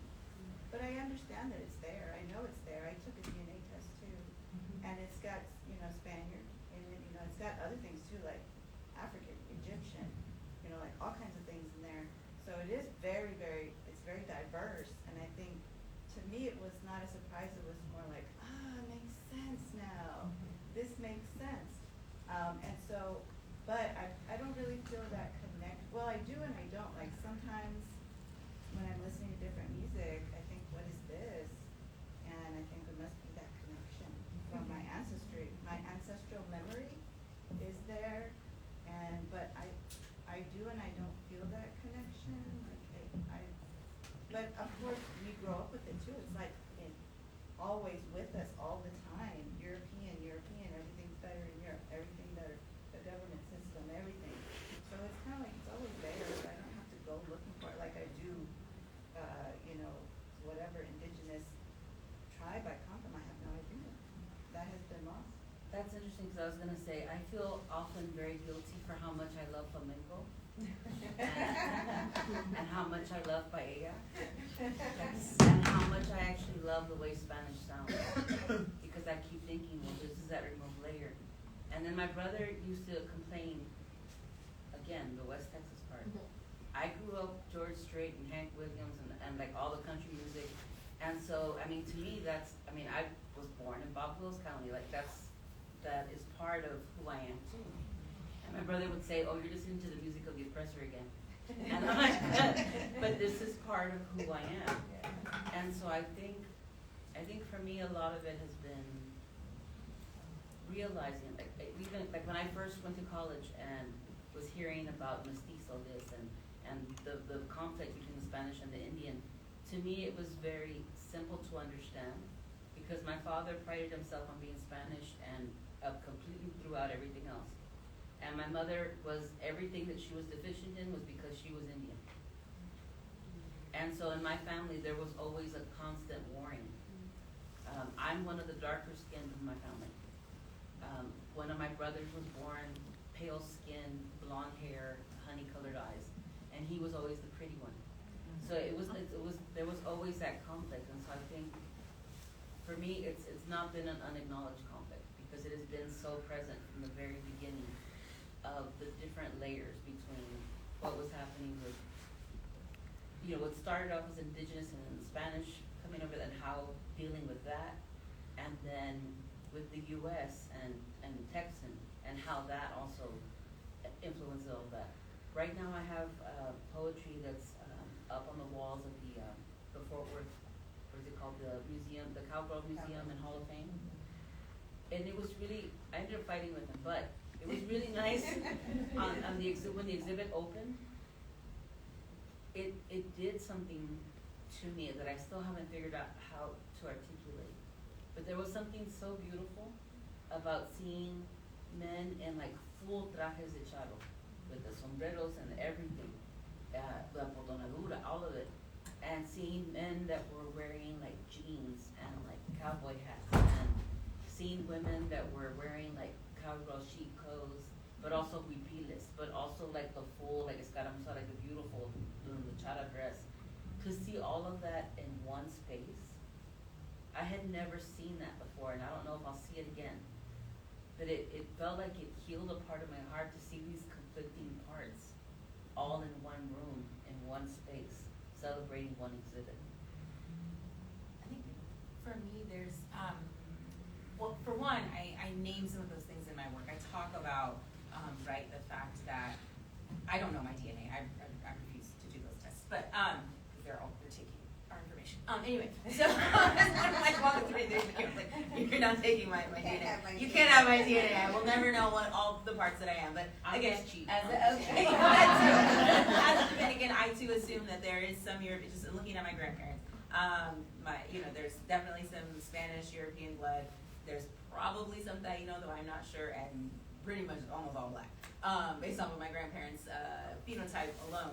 But I understand that it's there. I know it's there. I took a DNA test too. And it's got, Spaniard, and it's got other things too, like African, Egyptian, like all kinds of things in there. So it is very, it's very diverse. And I think, to me, it was not a surprise. It was more like, it makes sense now. This makes sense. But I don't really feel that connect. Well, I do and I don't. Like sometimes when I'm listening to different music, I think, what is this? And I think it must be that connection from my ancestry. My ancestral memory is there, but I do and I don't feel that connection. But of course we grow up with it too. It's like always with us all the time. European, everything's better in Europe, everything better, the government system, everything. So it's kind of like it's always there. But I don't have to go looking for it like I do, whatever indigenous tribe I come from. I have no idea. That has been lost. That's interesting because I was gonna say, I feel often very guilty for how much I love flamenco. and how much I love paella. And how much I actually love the way Spanish sounds. Because I keep thinking, well, this is that remote layer. And then my brother used to complain, again, the West Texas part. I grew up George Strait and Hank Williams and like all the country music. And so, to me, I was born in Bob Wills County. Like that is part of who I am too. And my brother would say, oh, you're listening to the music of the oppressor again. And I'm like, but this is part of who I am. And so I think for me, a lot of it has been realizing, even when I first went to college and was hearing about mestizo this and the conflict between the Spanish and the Indian, to me it was very simple to understand because my father prided himself on being Spanish and completely threw out everything else. And my mother everything that she was deficient in was because she was Indian. And so in my family, there was always a constant warring. I'm one of the darker skinned in my family. One of my brothers was born pale skin, blonde hair, honey colored eyes, and he was always the pretty one. So there was always that conflict. And so I think for me, it's not been an unacknowledged conflict because it has been so present from the very beginning of the different layers between what was happening with, what started off as indigenous and Spanish coming over and how dealing with that, and then with the U.S. and Texan and how that also influences all of that. Right now I have poetry that's up on the walls of the Fort Worth, what is it called, the museum, the Cowgirl Museum and Hall of Fame. And it was really, I ended up fighting with them, but it was really nice when the exhibit opened. it did something to me that I still haven't figured out how to articulate. But there was something so beautiful about seeing men in like full trajes de charro, with the sombreros and everything, la botonadura, all of it, and seeing men that were wearing like jeans and like cowboy hats, and seeing women that were wearing like cowgirl chic clothes, but also huipiles, but also like the full, like escaramuza, like the beautiful luchara dress. To see all of that in one space, I had never seen that before, and I don't know if I'll see it again. But it felt like it healed a part of my heart to see these conflicting parts all in one room, in one space, celebrating one exhibit. I think for me, there's, well, for one, I name some of those things in my work. I talk about, right, the fact that I don't know my DNA. I refuse to do those tests, but they're taking our information. Anyway, so I'm like walking through there, like, you're not taking my DNA. You can't have my DNA. I will never know what all the parts that I am. But again, as a Dominican, I too assume that there is some European. Just looking at my grandparents, there's definitely some Spanish European blood. There's probably some Taino, though I'm not sure, and pretty much almost all black, based off of my grandparents' phenotype alone.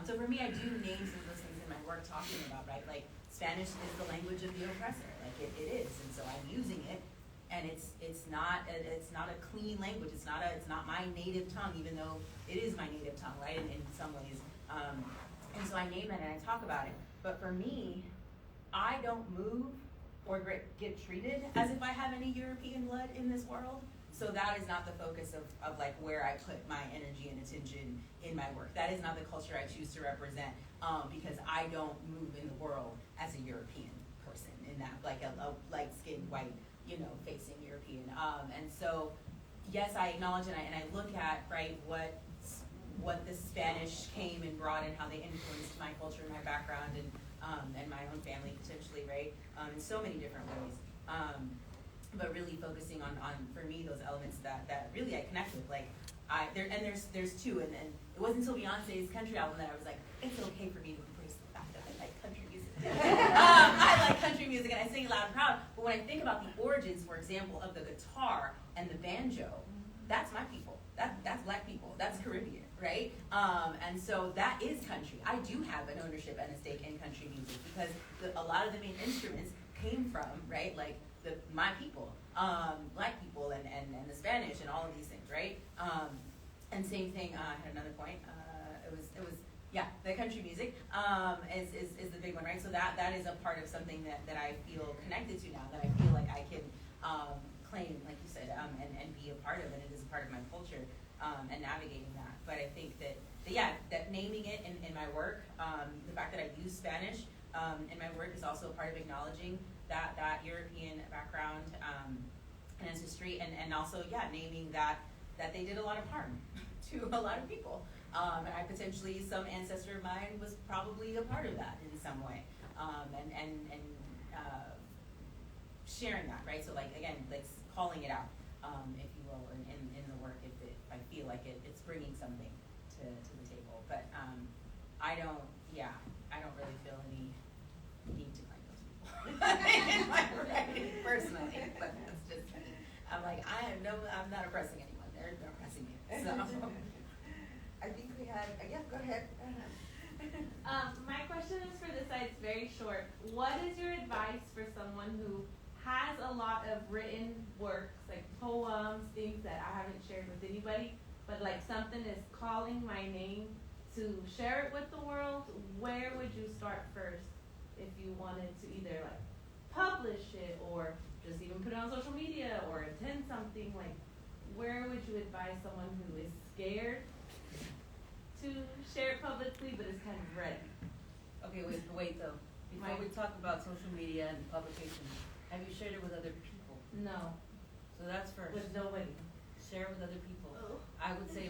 So for me, I do name some of those things in my work, talking about, right, like Spanish is the language of the oppressor, like it is, and so I'm using it, and it's not a clean language. It's not my native tongue, even though it is my native tongue, right, in some ways. And so I name it and I talk about it. But for me, I don't move or get treated as if I have any European blood in this world. So that is not the focus of like where I put my energy and attention in my work. That is not the culture I choose to represent, because I don't move in the world as a European person, in that like a light-skinned white, facing European. And so, yes, I acknowledge and I look at, right, what the Spanish came and brought and how they influenced my culture and my background and my own family potentially, right, in so many different ways. But really focusing on for me those elements that really I connect with, like there's two, and it wasn't until Beyonce's country album that I was like, it's okay for me to embrace the fact that I like country music. I like country music and I sing loud and proud. But when I think about the origins, for example, of the guitar and the banjo, that's my people. That's black people. That's Caribbean, right? And so that is country. I do have an ownership and a stake in country music because a lot of the main instruments came from, right, like my people, black people, and the Spanish, and all of these things, right? And same thing. I had another point. It was the country music is the big one, right? So that is a part of something that I feel connected to now. That I feel like I can claim, like you said, and be a part of it. It is a part of my culture and navigating that. But I think that naming it in my work, the fact that I use Spanish in my work is also a part of acknowledging that European background and ancestry, and also naming that they did a lot of harm to a lot of people, and I potentially, some ancestor of mine was probably a part of that in some way, and sharing that, right? So like again, like calling it out, if you will, in the work if I feel like it's bringing something to the table, but I don't really feel any need to claim those people in my writing personally, but that's just, I'm like, I'm not oppressing anyone, they're oppressing me, so. I think we had, go ahead. My question is for this side, it's very short. What is your advice for someone who has a lot of written works, like poems, things that I haven't shared with anybody, but like something is calling my name to share it with the world? Where would you start first if you wanted to either like publish it or just even put it on social media or attend something? Like, where would you advise someone who is scared to share it publicly but is kind of ready? Okay, wait though. Before we talk about social media and publication, have you shared it with other people? No. So that's first. With nobody. Share with other people. Oh. I would say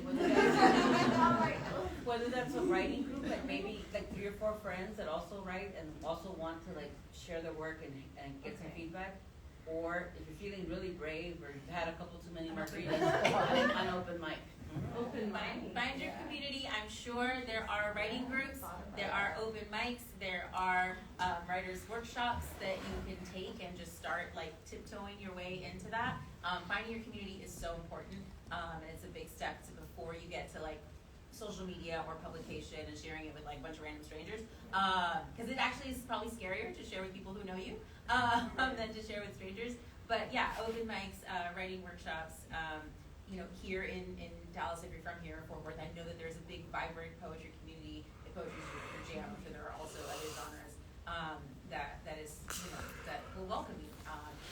whether that's a writing group, like maybe like 3 or 4 friends that also write and also want to like share their work and get some feedback, or if you're feeling really brave or you've had a couple too many margaritas, an open mic. Find your community. I'm sure there are writing groups, there are open mics, there are writers workshops that you can take and just start like tiptoeing your way into that. Finding your community is so important, and it's a big step to before you get to like social media or publication and sharing it with like a bunch of random strangers. Because it actually is probably scarier to share with people who know you than to share with strangers. But yeah, open mics, writing workshops. You know, here in Dallas, if you're from here, Fort Worth, I know that there's a big, vibrant poetry community. If poetry is your jam, I'm sure there are also other genres that is, you know, that will welcome you.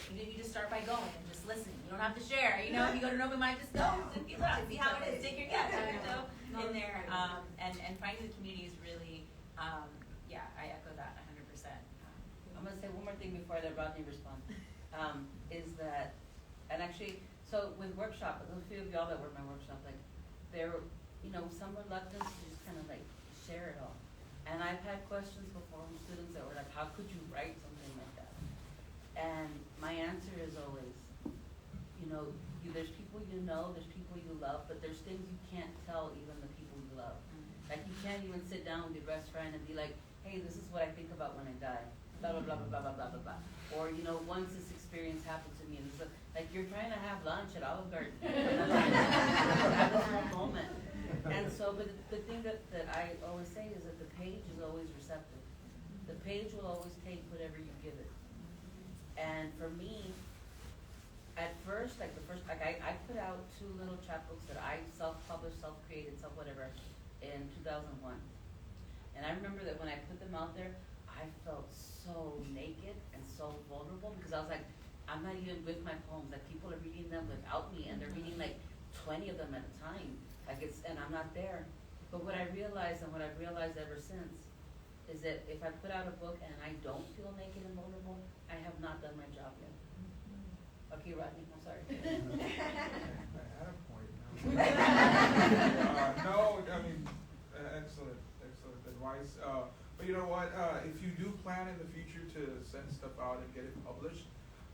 Even if you just start by going and just listening, you don't have to share. You know, if you go to an open mic, just go and see how it is. Take your guess, in there, and finding the community is really, yeah, I echo that 100%. I'm gonna say one more thing before I let Rodney respond. Is that, and actually. So with workshop, a few of y'all that were in my workshop, like there, you know, some reluctance to just kind of like share it all. And I've had questions before from students that were like, how could you write something like that? And my answer is always, you know, there's people you know, there's people you love, but there's things you can't tell even the people you love. Like you can't even sit down with your best friend and be like, hey, this is what I think about when I die. Blah, blah, blah, blah, blah, blah, blah, blah. Or, you know, once this experience happened to me, and it's like you're trying to have lunch at Olive Garden. Have that moment. And so, but the thing that I always say is that the page is always receptive. The page will always take whatever you give it. And for me, at first, I put out 2 little chapbooks that I self-published, self-created, self-whatever in 2001. And I remember that when I put them out there, I felt so naked and so vulnerable because I was like, I'm not even with my poems. Like people are reading them without me, and they're reading like 20 of them at a time. Like and I'm not there. But what I realized, and what I've realized ever since, is that if I put out a book and I don't feel naked and vulnerable, I have not done my job yet. Okay, Rodney, I'm sorry. I had a point. No, I mean, excellent advice. But you know what? If you do plan in the future to send stuff out and get it published,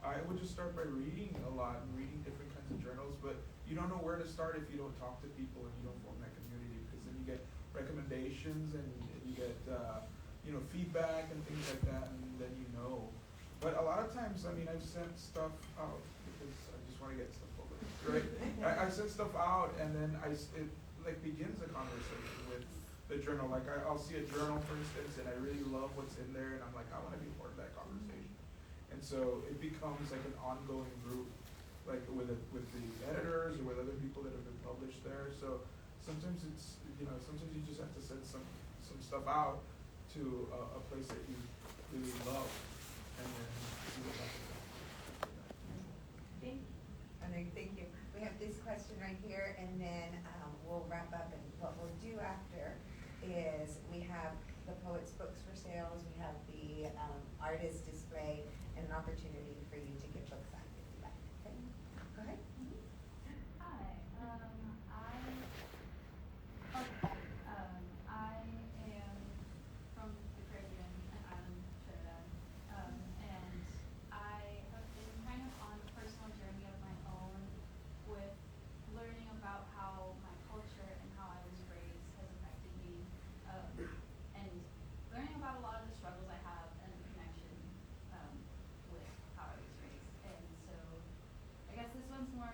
I would just start by reading a lot and reading different kinds of journals. But you don't know where to start if you don't talk to people and you don't form that community, because then you get recommendations and you get you know, feedback and things like that, and then you know. But a lot of times, I mean, I've sent stuff out because I just want to get stuff published, right? I sent stuff out, and then it like begins a conversation with the journal. Like I'll see a journal, for instance, and I really love what's in there, and I'm like, I want to be part of that conversation. And so it becomes like an ongoing group, like with the editors or with other people that have been published there. So sometimes it's, you know, sometimes you just have to send some stuff out to a place that you really love, and then see what happens. Thank you. We have this question right here, and then we'll wrap up. And what we'll do after is we have the poets' books for sales, we have the artist display, and an opportunity for you to get books signed if you like. Okay, go ahead. Hi, I am from the Caribbean, an island, Trinidad, and I have been kind of on a personal journey of my own with learning about how my culture and how I was raised has affected me, and learning about a lot of the struggles I have and the connection with how I was raised. And so I guess this one's more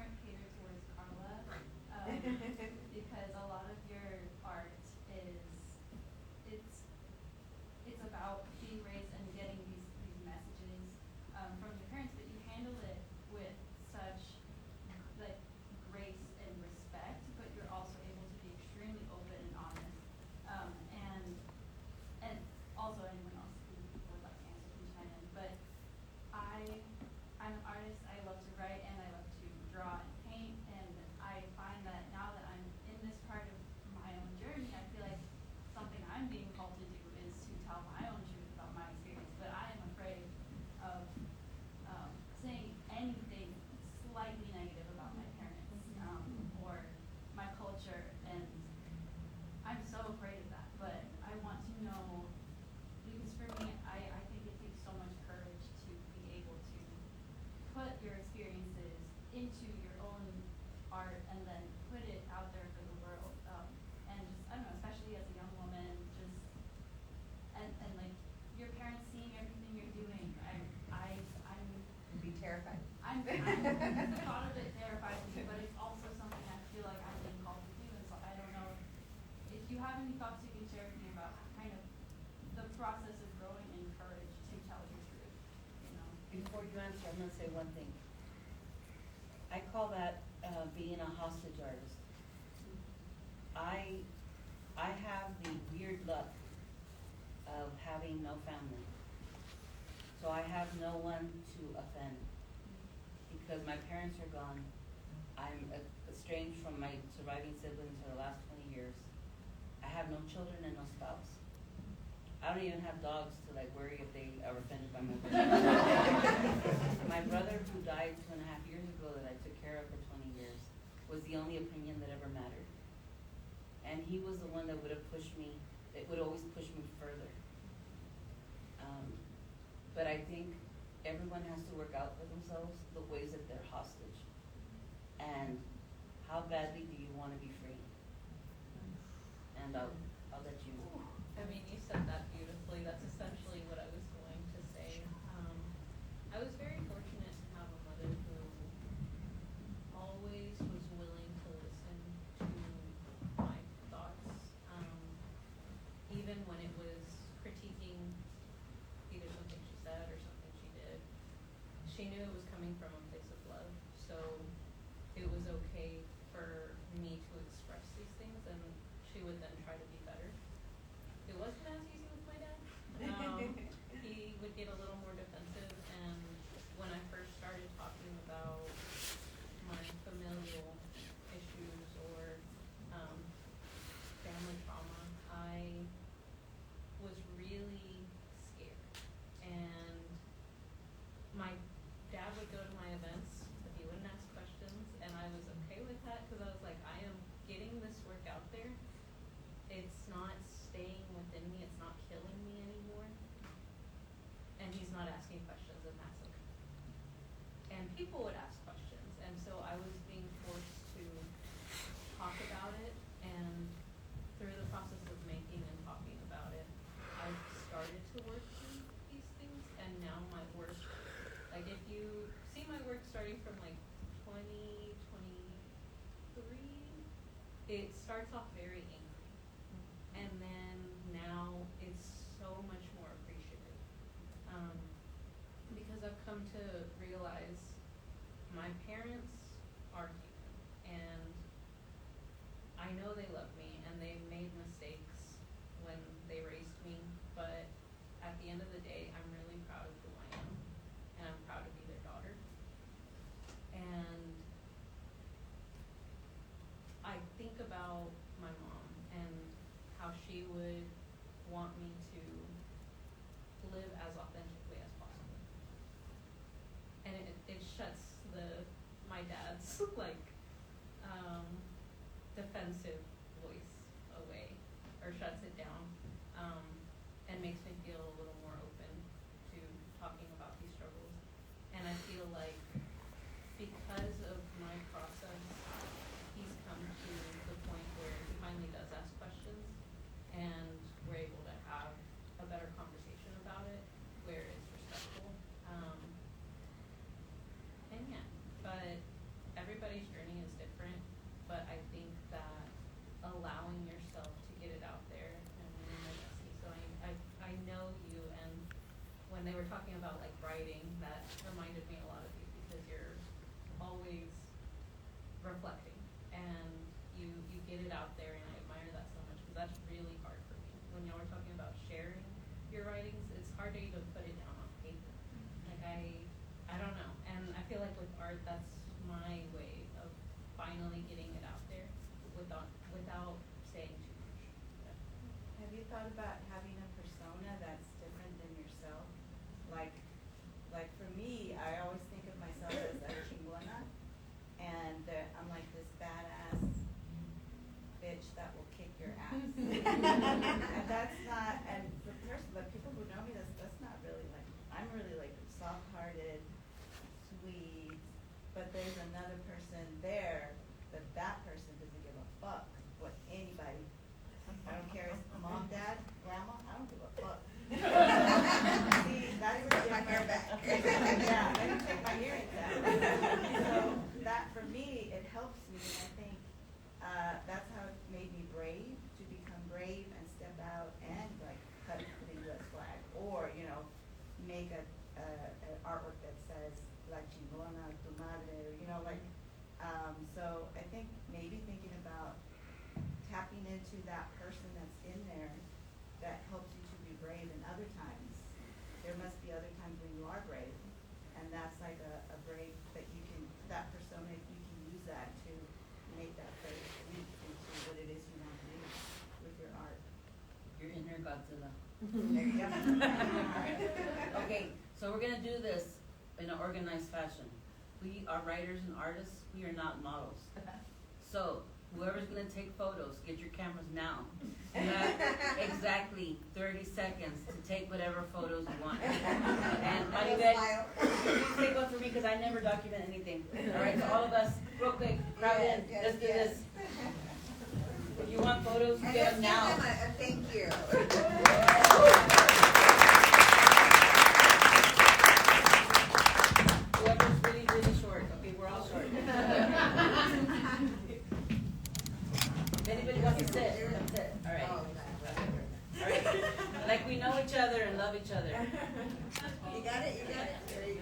process of growing in courage to tell your truth, you know? Before you answer, I'm gonna say one thing. I call that being a hostage artist. I have the weird luck of having no family. So I have no one to offend because my parents are gone. I'm estranged from my surviving siblings for the last 20 years. I have no children and no spouse. I don't even have dogs to like worry if they are offended by my voice. My brother who died 2.5 years ago that I took care of for 20 years was the only opinion that ever mattered. And he was the one that would have pushed me, it would always push me further. But I think everyone has to work out for themselves the ways that they're hostage. And how badly do you want to be free? And I'll let you. I mean, you said that beautifully. That's essentially what I was going to say. I was very fortunate to have a mother who always was willing to listen to my thoughts, even when it was critiquing either something she said or something she did. She knew it was coming from a place of love, so it was okay for me to express these things, and she would then try to be better. It wasn't as easy with my dad. He would get a little more defensive, and when I first started talking about my familial issues or family trauma, I was really scared. And my dad would go to my events, but he wouldn't ask questions, and I was okay with that because I was like, I am getting this work out there. It's not staying within me, it's not killing me anymore. And he's not asking questions, and that's okay. And people would ask questions, and so I was being forced to talk about it, and through the process of making and talking about it, I've started to work through these things, and now my work, like if you see my work starting from like 2023, it starts off very angry. And then now it's so much more appreciative. Because I've come to realize my parents are human, and I know they love me, and they made mistakes when they raised me, but at the end of the day, I'm really proud of who I am, and I'm proud to be their daughter. And I think about my mom and how she would want me to live as authentically as possible. And it shuts my dad's like defensive voice away, or shuts it down, and makes me feel a little more open to talking about these struggles. And I feel like because of my process, he's come to the point where he finally does ask questions, and we're able to have a better conversation about it where it's respectful. And yeah, but everybody's journey is different, but I think that allowing yourself to get it out there, and so I know you, and when they were talking about like writing, that reminded me a lot of you because you're always reflecting, and you get it out there, and I admire that so much because that's really hard for me. When y'all were talking about sharing your writings, it's hard to even put it down on paper. Like I don't know, and I feel like with art, that's my way of finally getting it out there without saying too much. Yeah. Have you thought about having a persona that's different than yourself? Like for me, I always think of myself as a chingona, and I'm like this badass bitch that will kick your ass. And that's not, and the people who know me, that's not really like, I'm really like soft-hearted, sweet, but there's another person there that person doesn't give a fuck what anybody. I don't care if it's mom, dad, grandma, I don't give a fuck. See, that's my hair back. Yeah, I didn't take my earrings out. So that for me, it helps me, and I think that's how it made me brave, to become brave and step out and like cut the U.S. flag. make an artwork that says La Chingona, Tu Madre, you know, like, so I think maybe thinking about tapping into that person that's in there that helps you to be brave in other times. There must be other times when you are brave, and that's like a brave that you can, that persona, you can use that to make that brave leap into what it is you want to do with your art. Your inner Godzilla. There you go. Okay, so we're gonna do this in an organized fashion. We are writers and artists, we are not models. So, whoever's gonna take photos, get your cameras now. You have exactly 30 seconds to take whatever photos you want. And Maribel, please take one for me because I never document anything. All right, so all of us, real quick, crowd in, let's do this. If you want photos, And get them let's now. give them a thank you. Whoever's really, really short. Okay, we're all short. If anybody wants to sit, come sit. All right. All right. Like we know each other and love each other. You got it, you got it? There you